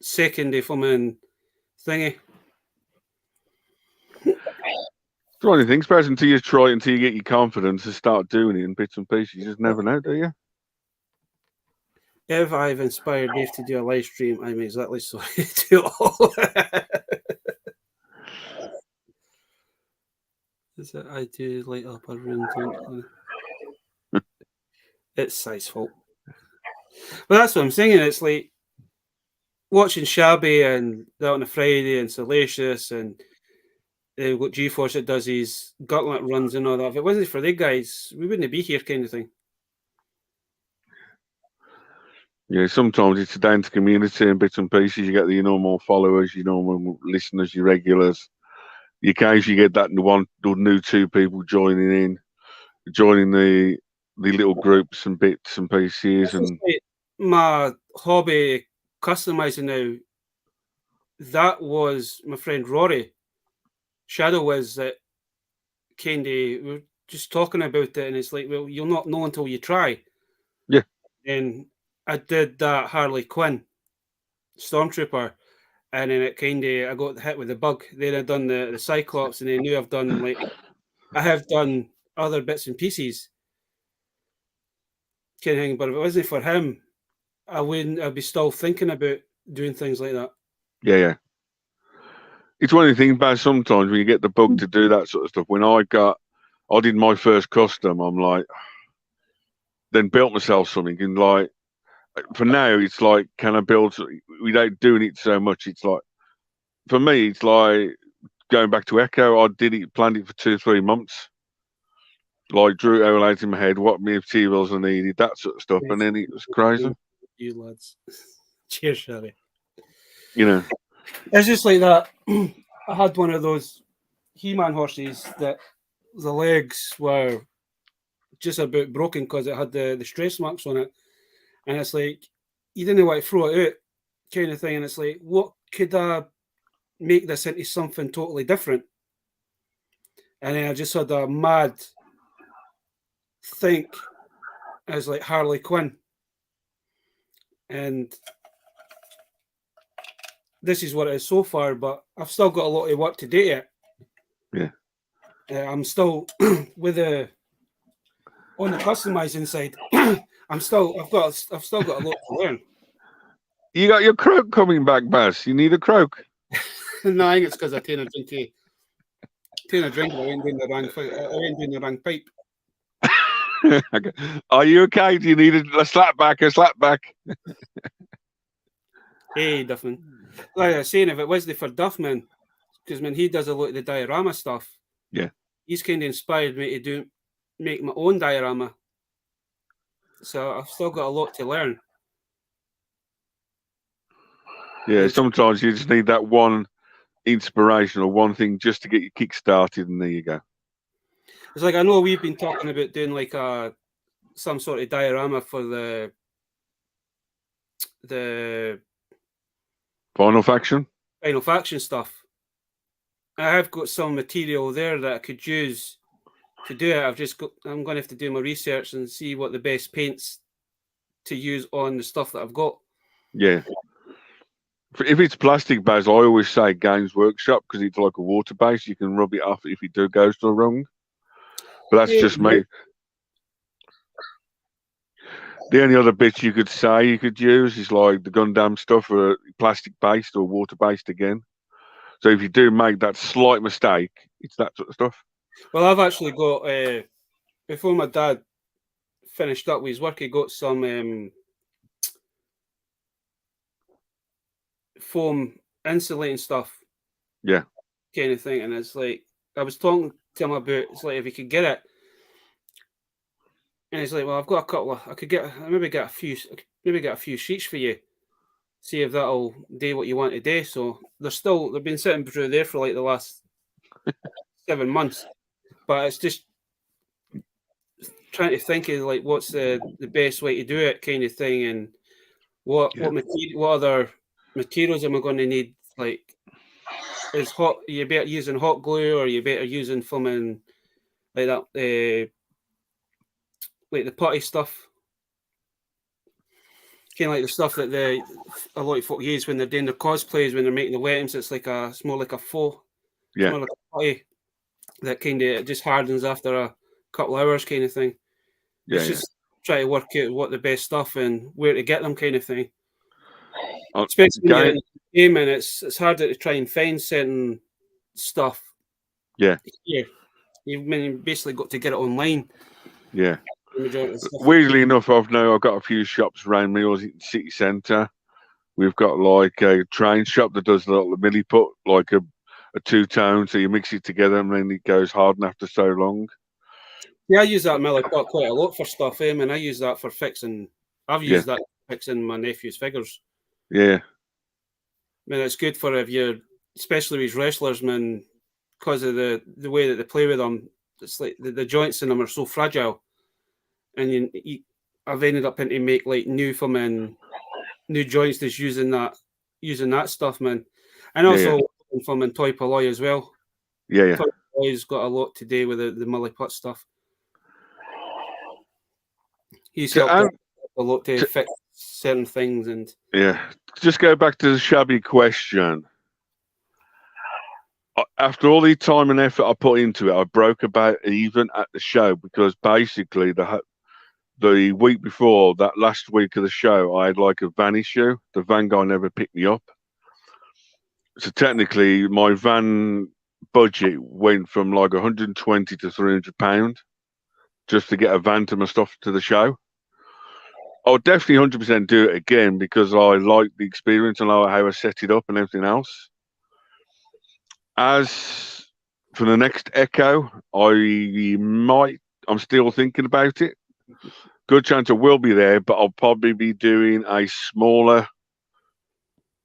second of filming thingy. It's one of the things, perhaps until you try it, until you get your confidence to start doing it in bits and pieces, you just never know, do you? If I've inspired Dave to do a live stream, I'm exactly sorry to do all. Is that I do light up a room? It's Si's fault. But that's what I'm saying. It's like watching Shabby and that on a Friday and Salacious and what G-Force that does his gauntlet runs and all that. If it wasn't for the guys, we wouldn't be here, kind of thing. Yeah, sometimes it's down to community and bits and pieces. You get your normal followers, your normal listeners, your regulars. You occasionally get that new 2 people joining the little groups and bits and pieces. And my hobby customizing now, that was my friend Rory Shadow was that kind of, we were just talking about it, and it's like, well, you'll not know until you try. Yeah. And I did that Harley Quinn Stormtrooper, and then it kind of, I got hit with the bug. Then I'd done the Cyclops, and I knew I have done other bits and pieces kind of thing, but if it wasn't for him, I'd be still thinking about doing things like that. Yeah. It's one of the things about sometimes when you get the bug to do that sort of stuff. When I did my first custom, I'm like, then built myself something, and like, for now, it's like, can I build, without doing it so much, it's like, for me, it's like going back to Echo, I planned it for 2 or 3 months. Like, drew it all out in my head, what materials I needed, that sort of stuff, and then it was crazy. You lads. Cheers, Shelly. You know. It's just like that. I had one of those He-Man horses that the legs were just about broken because it had the stress marks on it. And it's like, you didn't want to throw it out kind of thing. And it's like, what could I make this into something totally different? And then I just had a mad think as like Harley Quinn. And this is what it is so far, but I've still got a lot of work to do yet. Yeah. I'm still with the on the customizing side. I've still got a lot to learn. You got your croak coming back, Baz. You need a croak. No, I think it's because I taken a drink. I ain't doing the wrong pipe. Okay. Are you okay? Do you need a slap back? Hey, Duffman. Like I was saying, if it wasn't for Duffman, because when he does a lot of the diorama stuff, Yeah, he's kind of inspired me to make my own diorama. So I've still got a lot to learn. Yeah, sometimes you just need that one inspiration or one thing just to get you kick started, and there you go. It's like I know we've been talking about doing like some sort of diorama for the Final Faction stuff. I have got some material there that I could use to do it. I'm going to have to do my research and see what the best paints to use on the stuff that I've got. Yeah. If it's plastic base, I always say Games Workshop because it's like a water base. You can rub it off if it goes to wrong. But that's just me. The only other bits you could say you could use is like the Gundam stuff or plastic based or water based again. So if you do make that slight mistake, it's that sort of stuff. Well, I've actually got before my dad finished up with his work, he got some foam insulating stuff. Yeah. Kind of thing. And it's like, I was talking to him about, it's like, if he could get it. And he's like, well, I've got a couple of, maybe get a few sheets for you. See if that'll do what you want to do. So they've been sitting through there for like the last 7 months. But it's just trying to think of like what's the best way to do it, kind of thing, and what other materials am I going to need? Like, you better using hot glue, or you better using foaming like that, like the putty stuff, kind of like the stuff that a lot of folk use when they're doing their cosplays, when they're making the weapons. It's more like a faux, more like a putty that kind of just hardens after a couple hours, kind of thing. It's just try to work out what the best stuff and where to get them, kind of thing. Especially when you're in the game, and it's harder to try and find certain stuff. Yeah. You've basically got to get it online. Yeah. Weirdly enough, I've got a few shops around me, or in city centre. We've got like a train shop that does the milli put, like a two-tone, so you mix it together and then it goes hardened after so long. Yeah, I use that milli put quite a lot for stuff, and I use that for fixing. I've used that for fixing my nephew's figures. Yeah. I mean, it's good for if you're, especially with wrestlers, man, because of the way that they play with them. It's like the joints in them are so fragile, and I've ended up having to make like new joints just using that stuff, man, and also from Toy Polloi as well. Yeah. Toy Polloi's got a lot to do with the milli put stuff. He's helped a lot to fix certain things, and just go back to the shabby question. After all the time and effort I put into it, I broke about even at the show because basically the week before that last week of the show, I had like a van issue. The van guy never picked me up. So technically, my van budget went from like 120 to £300 just to get a van to my stuff to the show. I'll definitely 100% do it again because I like the experience and how I set it up and everything else. As for the next Echo, I'm still thinking about it. Good chance I will be there, but I'll probably be doing a smaller,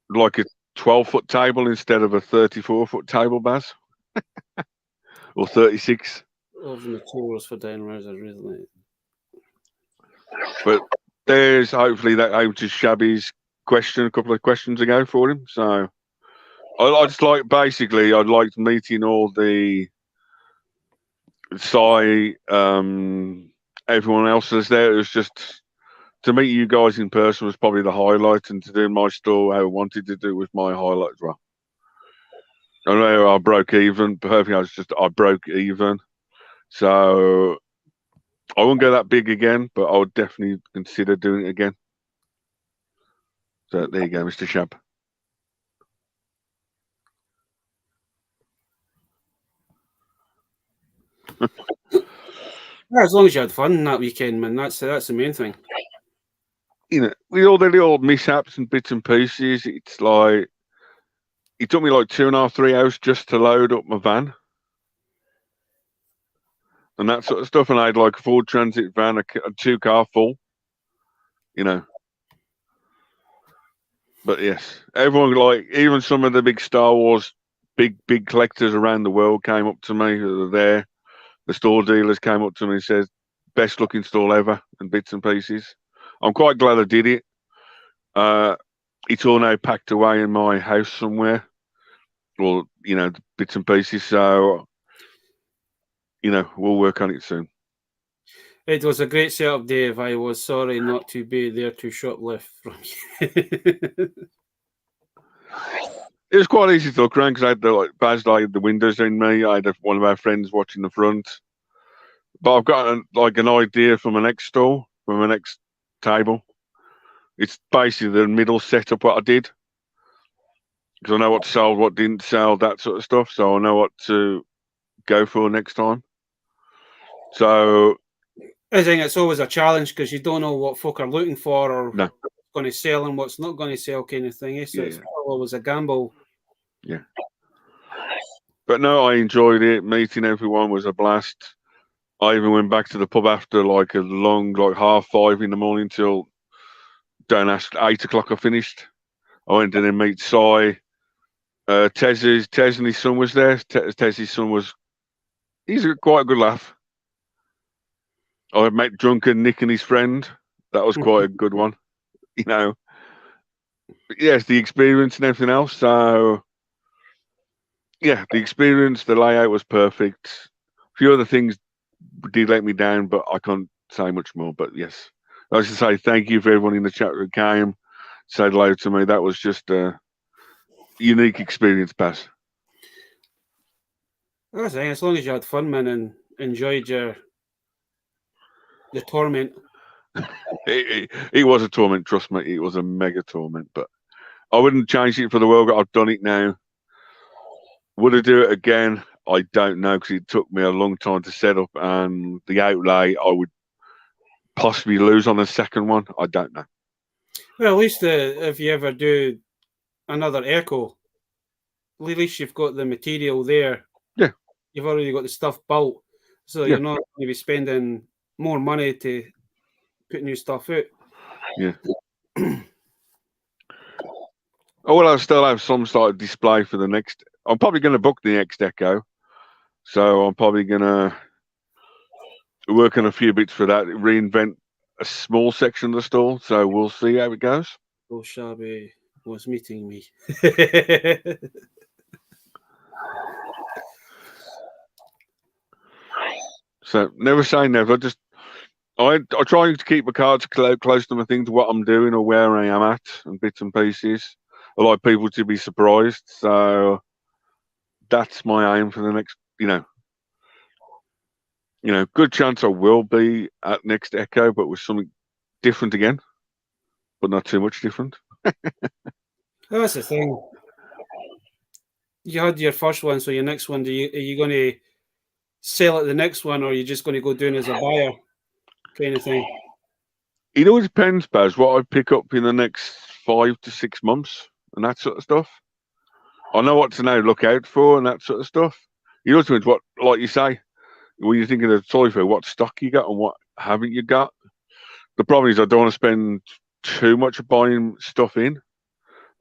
like a 12-foot table instead of a 34-foot table, Baz. Or 36. Of the materials for Dan Rosa, really. But there's hopefully that answers Shabby's question a couple of questions ago for him. So I'd like meeting all the Si, everyone else was there. It was just to meet you guys in person was probably the highlight, and to do my store how I wanted to do was my highlight as well. I know I broke even. Perfect. I broke even. So I won't go that big again, but I would definitely consider doing it again. So there you go, Mr. Shab. Yeah, as long as you had fun that weekend, man, that's the main thing. You know, with all the little mishaps and bits and pieces, it's like it took me like 2.5, 3 hours just to load up my van and that sort of stuff. And I had like a Ford Transit van, a 2-car full, you know. But yes, everyone, like even some of the big Star Wars big collectors around the world came up to me who were there. The store dealers came up to me and said, "Best looking stall ever," and bits and pieces. I'm quite glad I did it. It's all now packed away in my house somewhere, or bits and pieces. So we'll work on it soon. It was a great setup, Dave. I was sorry not to be there to shoplift from you. It was quite easy to look around because I had the windows in me. I had one of our friends watching the front. But I've got an idea for my next stall, for my next table. It's basically the middle setup what I did. Because I know what sold, what didn't sell, that sort of stuff. So I know what to go for next time. So I think it's always a challenge because you don't know what folk are looking for or no. what's going to sell and what's not going to sell, kind of thing. So it's always a gamble. Yeah. But no, I enjoyed it. Meeting everyone was a blast. I even went back to the pub after like a long, like 5:30 in the morning till don't ask 8 o'clock I finished. I went in and meet Si. Tez and his son was there. Tez's son he's quite a good laugh. I met drunken Nick and his friend. That was quite a good one, But yes, the experience and everything else. So yeah, the experience, the layout was perfect. A few other things did let me down, but I can't say much more. But yes, I should say thank you for everyone in the chat who came, said hello to me. That was just a unique experience, Paz. I was saying, as long as you had fun, man, and enjoyed the torment. It was a torment, trust me. It was a mega torment, but I wouldn't change it for the world. I've done it now. Would I do it again? I don't know because it took me a long time to set up, and the outlay I would possibly lose on the second one. I don't know. Well, at least if you ever do another Echo, at least you've got the material there. Yeah. You've already got the stuff built, so you're not going to be spending more money to put new stuff out. Yeah. Oh, well, I'll still have some sort of display for the next. I'm probably going to book the next Echo. So I'm probably going to work on a few bits for that, reinvent a small section of the store. So we'll see how it goes. Oh, Shabby was meeting me. So never say never. Just I try to keep my cards close to my things, what I'm doing or where I am at, and bits and pieces. I like people to be surprised. So that's my aim for the next, good chance I will be at next Echo, but with something different again, but not too much different. That's the thing. You had your first one, so your next one, are you going to sell at the next one, or are you just going to go doing as a buyer kind of thing? It all depends, Baz, what I pick up in the next 5 to 6 months and that sort of stuff. I know what to now look out for and that sort of stuff. You know what, like you say, when you're thinking of toy fair, what stock you got and what haven't you got. The problem is I don't want to spend too much buying stuff in,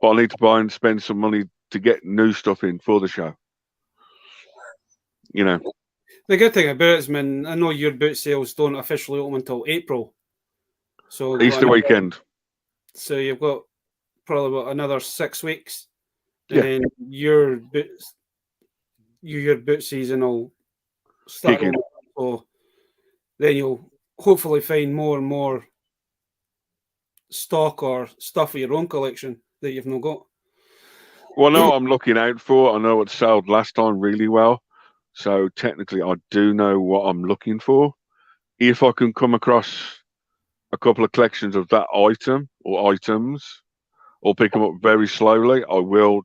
but I need to buy and spend some money to get new stuff in for the show. The good thing about it is, man, I know your boot sales don't officially open until April. So Easter weekend. So you've got probably another 6 weeks, and then your boot season will start So then you'll hopefully find more and more stock or stuff of your own collection that you've not got. Well, no, I'm looking out for. I know what sold last time really well. So technically, I do know what I'm looking for. If I can come across a couple of collections of that item or items, or pick them up very slowly, I will.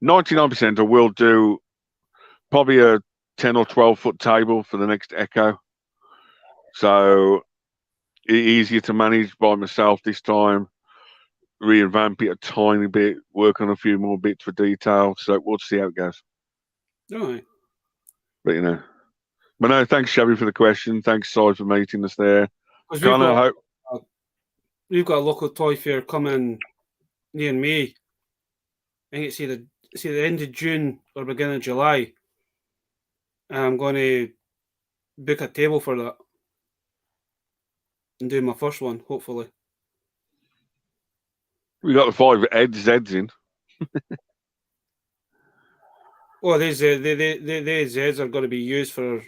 99%, I will do probably a 10 or 12-foot table for the next Echo. So easier to manage by myself this time. Revamp it a tiny bit, work on a few more bits for detail. So we'll see how it goes. Right. But but no, thanks Shabby for the question. Thanks Si for meeting us there. Connor, we've got a local toy fair coming near me. I think it's either the end of June or beginning of July. And I'm going to book a table for that and do my first one, hopefully. We got the 5 Zeds in. Well, these Zeds are going to be used for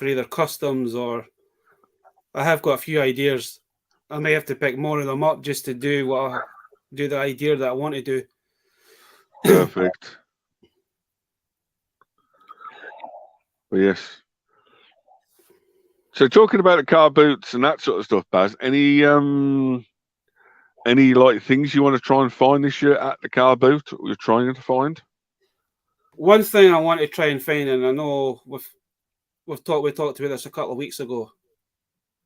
either customs or I have got a few ideas. I may have to pick more of them up just to do the idea that I want to do. Perfect. But yes. So talking about the car boots and that sort of stuff, Baz, any like things you want to try and find this year at the car boot, or you're trying to find? One thing I want to try and find, and I know we talked about this a couple of weeks ago,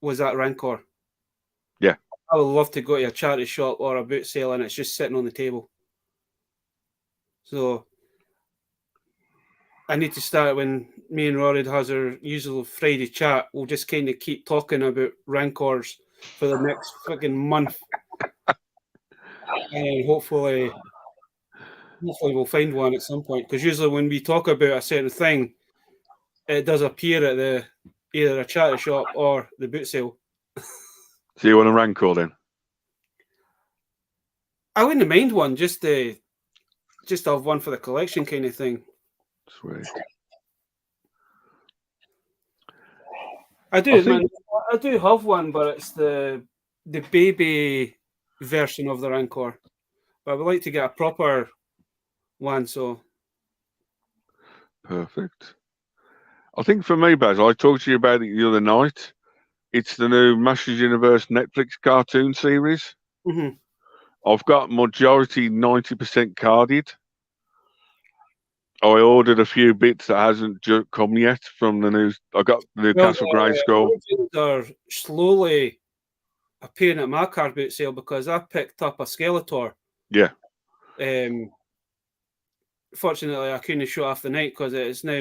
was that Rancor. Yeah. I would love to go to a charity shop or a boot sale and it's just sitting on the table. So I need to start when me and Rory has our usual Friday chat. We'll just kind of keep talking about Rancors for the next fucking month. And hopefully we'll find one at some point. Because usually when we talk about a certain thing, it does appear at either a charity shop or the boot sale. So you want a Rancor then? I wouldn't mind one, just to have one for the collection kind of thing. Sweet. I do have one, but it's the baby version of the Rancor. But I would like to get a proper one, so. Perfect. I think for me, Baz, I talked to you about it the other night. It's the new Masters Universe Netflix cartoon series. Mm-hmm. I've got majority 90% carded. I ordered a few bits that hasn't come yet from the news. I got the Newcastle Grayskull. They're slowly appearing at my card boot sale because I picked up a Skeletor. Yeah. Fortunately, I couldn't show off the night because it is now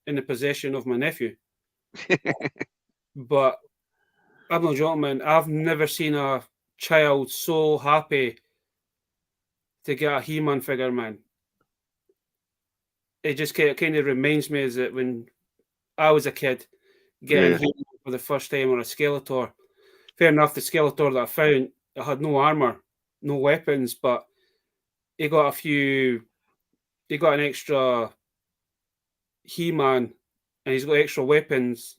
in the possession of my nephew. But I'm no gentleman. I've never seen a child so happy to get a He-Man figure, man. It just kind of reminds me of that when I was a kid, getting He-Man for the first time on a Skeletor. Fair enough, the Skeletor that I found, it had no armor, no weapons, but he got an extra He-Man, and he's got extra weapons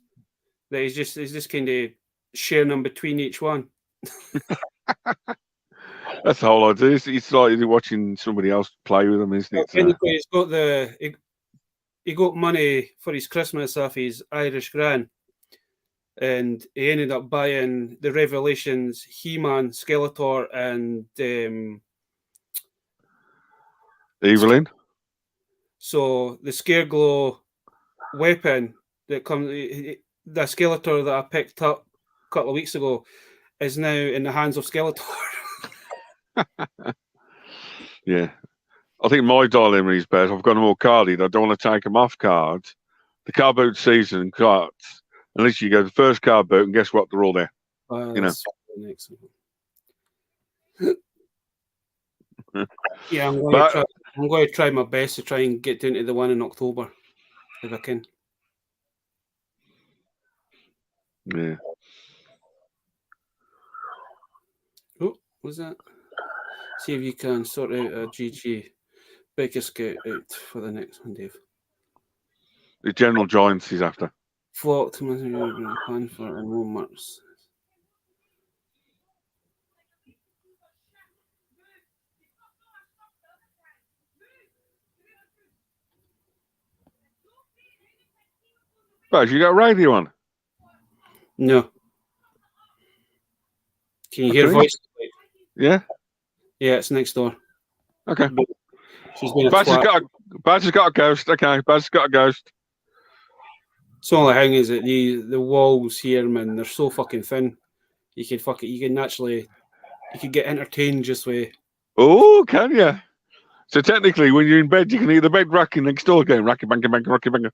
that he's just kind of sharing them between each one. That's the whole idea. It's like watching somebody else play with them, isn't it? Anyway, he's got he got money for his Christmas off his Irish gran, and he ended up buying the Revelations He-Man, Skeletor, and Evelyn. So the Scareglow weapon that comes, the Skeletor that I picked up a couple of weeks ago, is now in the hands of Skeletor. Yeah. I think my dilemma is best. I've got them all carded. I don't want to take them off cards. The card boot season cards, unless you go to the first card boot, and guess what? They're all there. Yeah, I'm going to try my best to try and get into the one in October, if I can. Yeah. Oh, what's that? See if you can sort out a GG Biker Scout out for the next one, Dave. The General Giants is after. Flock to plan for and Walmart's. Baz, you got a radio on? No. Can you I hear can hear. voice? Yeah. Yeah, it's next door. Okay. She's been a Baz has twat. got a ghost. Okay, Baz has got a ghost. The only thing is that the walls here, man, they're so fucking thin. You could get entertained just with. Oh, can you? So technically, when you're in bed, you can hear the bed rocking next door going rocky banker banker rocky banker.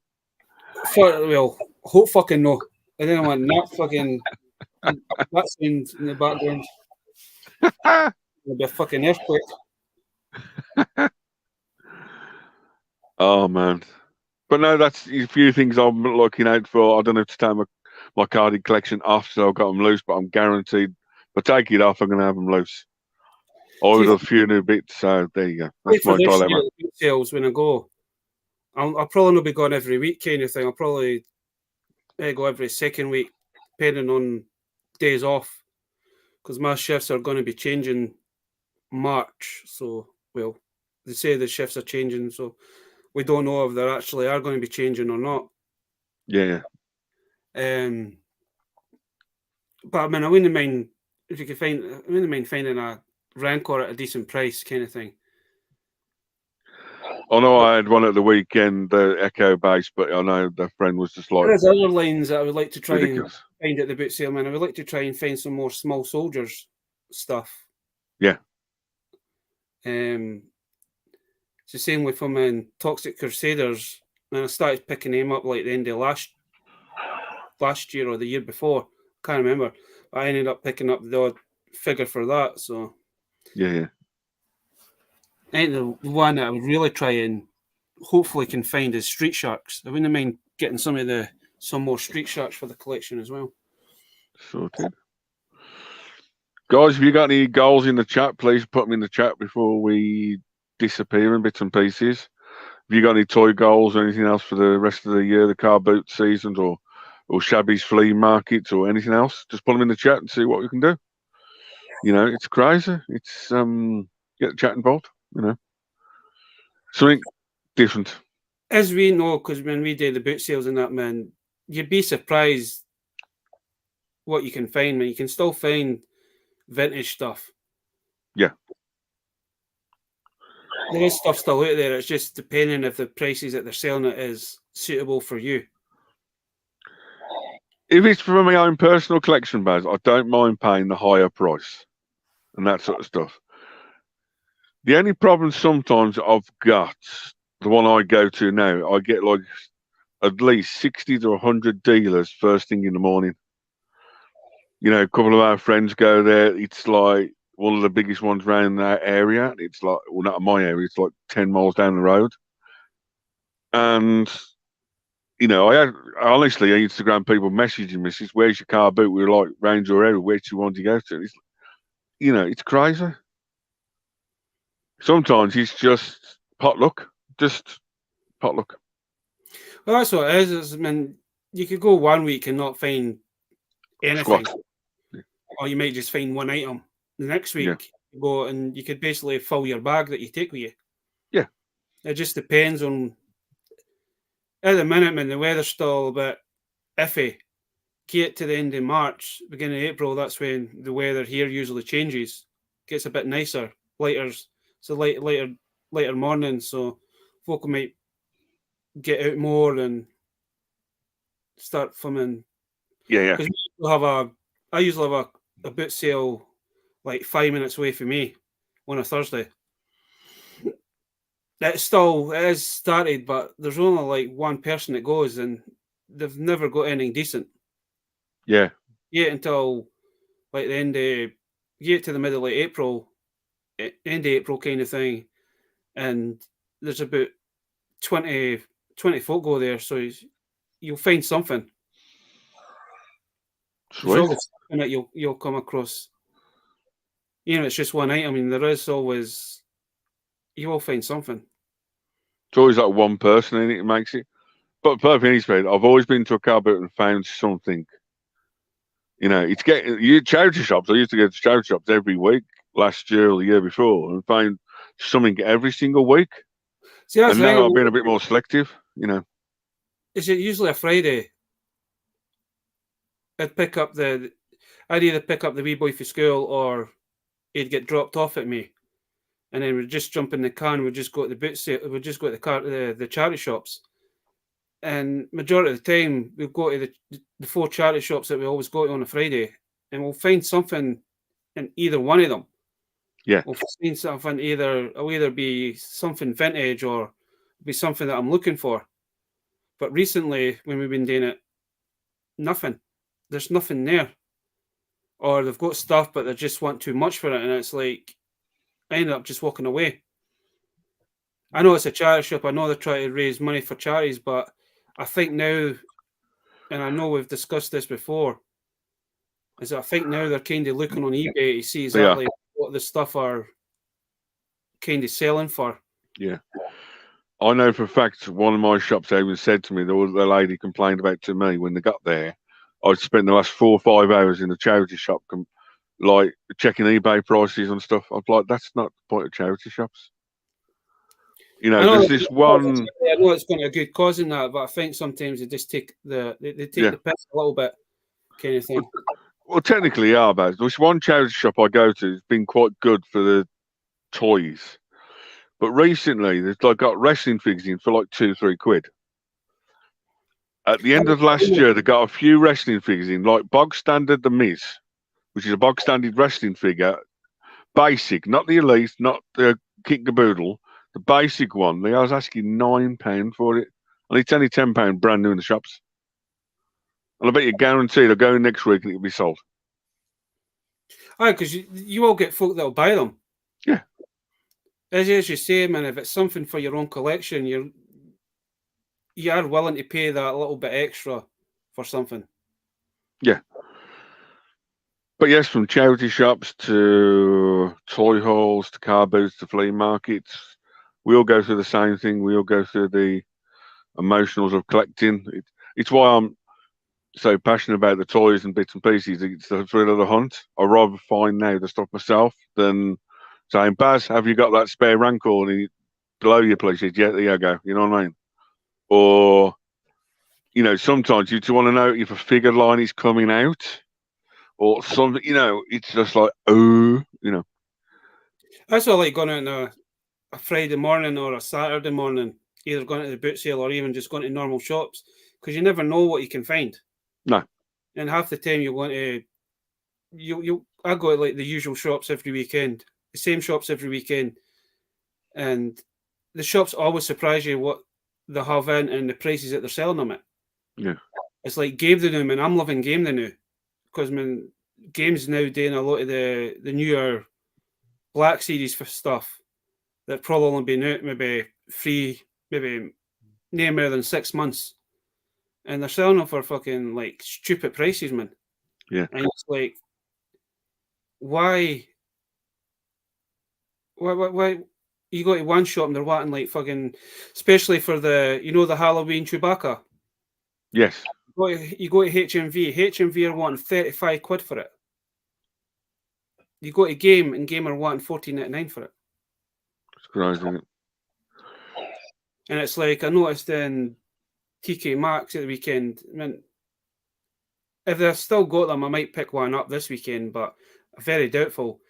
Well, hope fucking no. I didn't want that fucking that sound in the background. There'll be a fucking earthquake. Oh man. But no, that's a few things I'm looking out for. I don't have to take my carded collection off, so I've got them loose, but I'm guaranteed if I take it off, I'm going to have them loose. Or with a few new bits, so there you go. That's my dilemma. Sales when I go, I'll probably not be going every week kind of thing. I'll probably go every second week, depending on days off, because my shifts are going to be changing March. So, well, they say the shifts are changing, so we don't know if they actually are going to be changing or not. Yeah. But I mean, I wouldn't mind if you could find. I wouldn't mind finding a Rancor at a decent price, kind of thing. I know I had one at the weekend, the Echo base, but I know the friend was just like. There's other lines that I would like to try ridiculous. and find at the boot sale, man. I would like to try and find some more small soldiers stuff. Yeah. It's the same with them in Toxic Crusaders. And I started picking them up like the end of last year or the year before. Can't remember. But I ended up picking up the odd figure for that. So Yeah. I think the one that I would really try and hopefully can find is Street Sharks. I wouldn't mind getting some more Street Sharks for the collection as well. Sorted. Guys, if you got any goals in the chat, please put them in the chat before we disappear in bits and pieces. Have you got any toy goals or anything else for the rest of the year, the car boot seasons or Shabby's flea markets or anything else? Just put them in the chat and see what we can do. You know, it's crazy. It's get the chat involved, you know. Something different. As we know, because when we do the boot sales and that, man, you'd be surprised what you can find, man. You can still find vintage stuff. Yeah. There is stuff still out there. It's just depending if the prices that they're selling it is suitable for you. If it's for my own personal collection, Baz, I don't mind paying the higher price and that sort of stuff. The only problem sometimes I've got, the one I go to now, I get like at least 60 to 100 dealers first thing in the morning. You know, a couple of our friends go there. It's like one of the biggest ones around that area. It's like, well, not in my area. It's like 10 miles down the road. And, you know, I honestly, Instagram people messaging me, says, where's your car boot? We're like, round your area. Where do you want to go to? It's, you know, it's crazy. Sometimes it's just potluck. Just potluck. Well, that's what it is. I mean, you could go 1 week and not find anything. Squat. Or you might just find one item. The next week, you go and you could basically fill your bag that you take with you. Yeah. It just depends on. At the minute, man, the weather's still a bit iffy. Get to the end of March, beginning of April, that's when the weather here usually changes. Gets a bit nicer, lighter. So later morning, so folk might get out more and start filming. Yeah. Because I usually have a boot sale like 5 minutes away from me on a Thursday. It is started, but there's only like one person that goes, and they've never got anything decent. Yeah. Yet until like get to the middle of April, end of April kind of thing, and there's about 20 folk go there, so you'll find something. Sweet. There's always something that you'll come across. You know, it's just one item. I mean, there is always, you will find something. It's always like one person in it makes it. But perfectly honest, I've always been to a car boot and found something. You know, it's getting charity shops. I used to go to charity shops every week last year or the year before and find something every single week. See, that's And the thing. now I've been a bit more selective. You know, Is it usually a Friday? I'd either pick up the wee boy for school, or he'd get dropped off at me, and then we'd just jump in the car and we'd just go to the boot sale. We'd just go to the charity shops, and majority of the time we'll go to the 4 charity shops that we always go to on a Friday, and we'll find something in either one of them. Yeah. We'll find something. It'll either be something vintage or be something that I'm looking for. But recently, when we've been doing it, nothing. There's nothing there. Or they've got stuff, but they just want too much for it, and it's like I ended up just walking away. I know it's a charity shop. I know they're trying to raise money for charities, but I think now, and I know we've discussed this before, is that I think now they're kind of looking on eBay to see exactly what the stuff are kind of selling for. Yeah. I know for a fact one of my shops even said to me, the lady complained about to me when they got there, I'd spent the last 4 or 5 hours in the charity shop, like checking eBay prices and stuff. I'm like, that's not the point of charity shops. You know, there's this one. I know it's going to a good cause in that, but I think sometimes they just take the piss a little bit, kind of thing. Well, technically, yeah, but there's one charity shop I go to. It's been quite good for the toys, but recently they've got wrestling figures in for like £2-3. At the end of last year, they got a few wrestling figures in, like bog standard The Miz, which is a bog standard wrestling figure, basic, not the elite, not the kick the boodle, the basic one. I was asking £9 for it, and it's only £10 brand new in the shops. And I bet you guarantee they'll go in next week and it'll be sold. Aye, because you all get folk that'll buy them. Yeah. As you say, man, if it's something for your own collection, you are willing to pay that little bit extra for something. Yeah. But yes, from charity shops to toy halls to car booths to flea markets, we all go through the same thing. We all go through the emotionals of collecting. It's why I'm so passionate about the toys and bits and pieces. It's the thrill of the hunt. I'd rather find now the stuff myself than saying, Baz, have you got that spare Rancor? And below you, please. Says, yeah, there you go. You know what I mean? Or, you know, sometimes you just want to know if a figure line is coming out or something, you know, it's just like, oh, you know. That's why I like going out on a Friday morning or a Saturday morning, either going to the boot sale or even just going to normal shops, because you never know what you can find. No. And half the time you're going to, I go to like the usual shops every weekend, the same shops every weekend, and the shops always surprise you what they have in and the prices that they're selling them at. Yeah. It's like Game the New, man. I'm loving Game the New, because Game's now doing a lot of the newer Black Series for stuff that probably only been out maybe no more than 6 months, and they're selling them for fucking like stupid prices, man. Yeah. And it's like, why you go to one shop and they're wanting like fucking, especially for the Halloween Chewbacca. Yes. You go to HMV. HMV are wanting £35 for it. You go to Game, and Game are wanting $14.99 for it. It's crazy, isn't it? And it's like, I noticed in TK Maxx at the weekend, I mean, if they've still got them, I might pick one up this weekend, but very doubtful.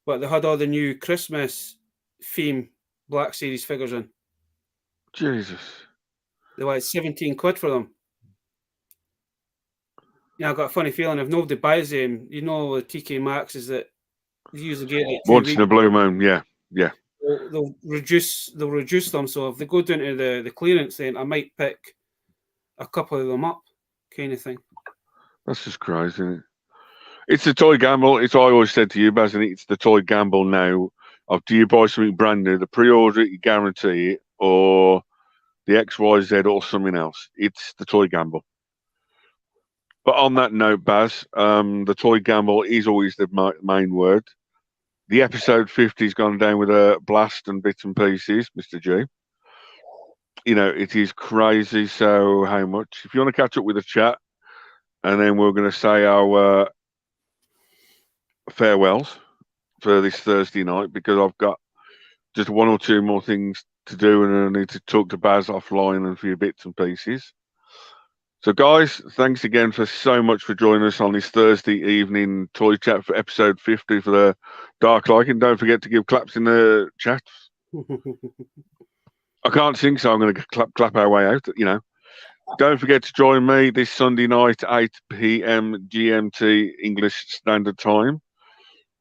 But they had all the new Christmas theme Black Series figures in. Jesus. They were like £17 for them. Yeah, I've got a funny feeling if nobody buys them, the TK Maxx is that they usually get like 2 Once weeks. in a blue moon, yeah. They'll reduce them. So if they go down to the clearance, then I might pick a couple of them up, kind of thing. That's just crazy, isn't it? It's the toy gamble. It's what I always said to you, Baz, and it's the toy gamble now of, do you buy something brand new, the pre-order it, you guarantee it, or the XYZ or something else. It's the toy gamble. But on that note, Baz, the toy gamble is always the main word. The episode 50's gone down with a blast and bits and pieces, Mr. G. you know, it is crazy. So how much? If you want to catch up with the chat, and then we're going to say our farewells for this Thursday night, because I've got just one or two more things to do, and I need to talk to Baz offline and a few bits and pieces. So, guys, thanks again for so much for joining us on this Thursday evening toy chat for episode 50 for the Dark Like. And don't forget to give claps in the chat. I can't sing, so I'm going to clap our way out, you know. Don't forget to join me this Sunday night, 8 p.m. GMT English Standard Time,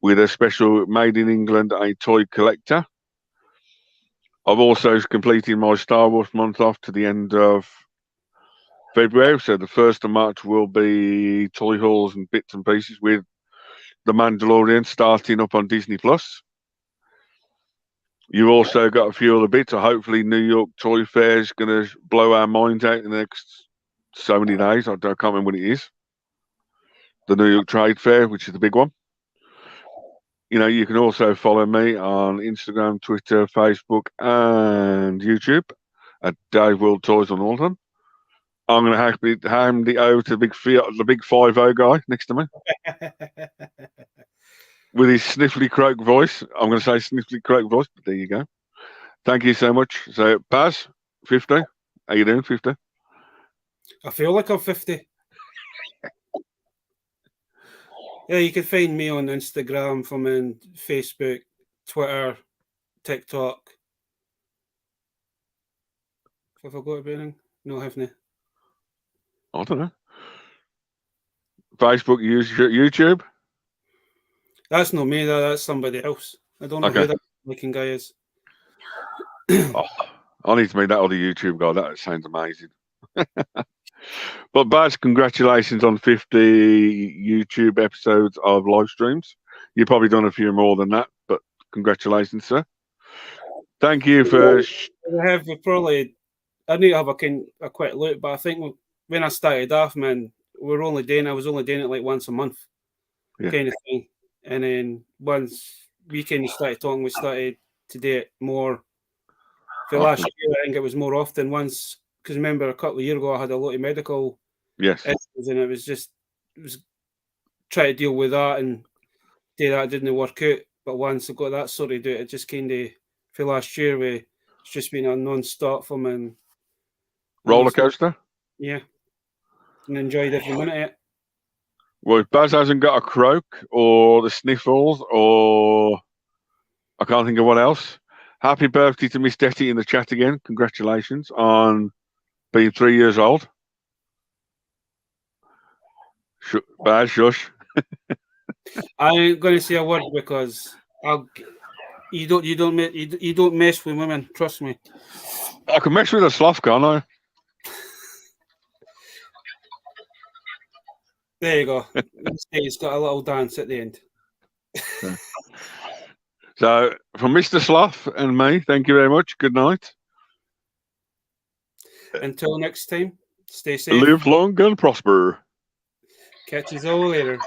with a special Made in England, a toy collector. I've also completed my Star Wars month off to the end of February, so the 1st of March will be toy hauls and bits and pieces with The Mandalorian starting up on Disney Plus. You've also got a few other bits. So hopefully, New York Toy Fair is going to blow our minds out in the next so many days. I can't remember when it is. The New York Trade Fair, which is the big one. You know, you can also follow me on Instagram, Twitter, Facebook, and YouTube at daveworldtoys on all of them. I'm going to hand it over to the big 5-0 guy next to me with his sniffly croak voice. I'm going to say sniffly croak voice, but there you go. Thank you so much. So, Baz, 50. How you doing, 50? I feel like I'm 50. Yeah, you can find me on Instagram, from in Facebook, Twitter, TikTok. Have I got it, Benning? No, I haven't. I don't know. Facebook, YouTube? That's not me, that's somebody else. I don't know who that looking guy is. Oh, I need to meet that other YouTube guy. That sounds amazing. But Baz, congratulations on 50 YouTube episodes of live streams. You've probably done a few more than that, but congratulations, sir. Thank you for... I need to have a quick look, but I think when I started off, man, I was only doing it like once a month, kind of thing. And then once we kind of started talking, we started to do it more. For last year, I think it was more often once, because remember a couple of years ago I had a lot of medical issues, and it was trying to deal with that, and that didn't work out. But once I got that sorted out, it just kind of, for last year, it's just been a non-stop for me. Roller coaster? Yeah. And enjoyed every minute of it. Well, if Baz hasn't got a croak or the sniffles or I can't think of what else, happy birthday to Miss Detty in the chat again. Congratulations on being 3 years old. Baz, shush. I ain't going to say a word because you don't mess with women. Trust me. I can mess with a sloth, can't I? There you go. It's got a little dance at the end. So, from Mr. Sloth and me, thank you very much. Good night. Until next time, stay safe. Live long and prosper. Catch you all later.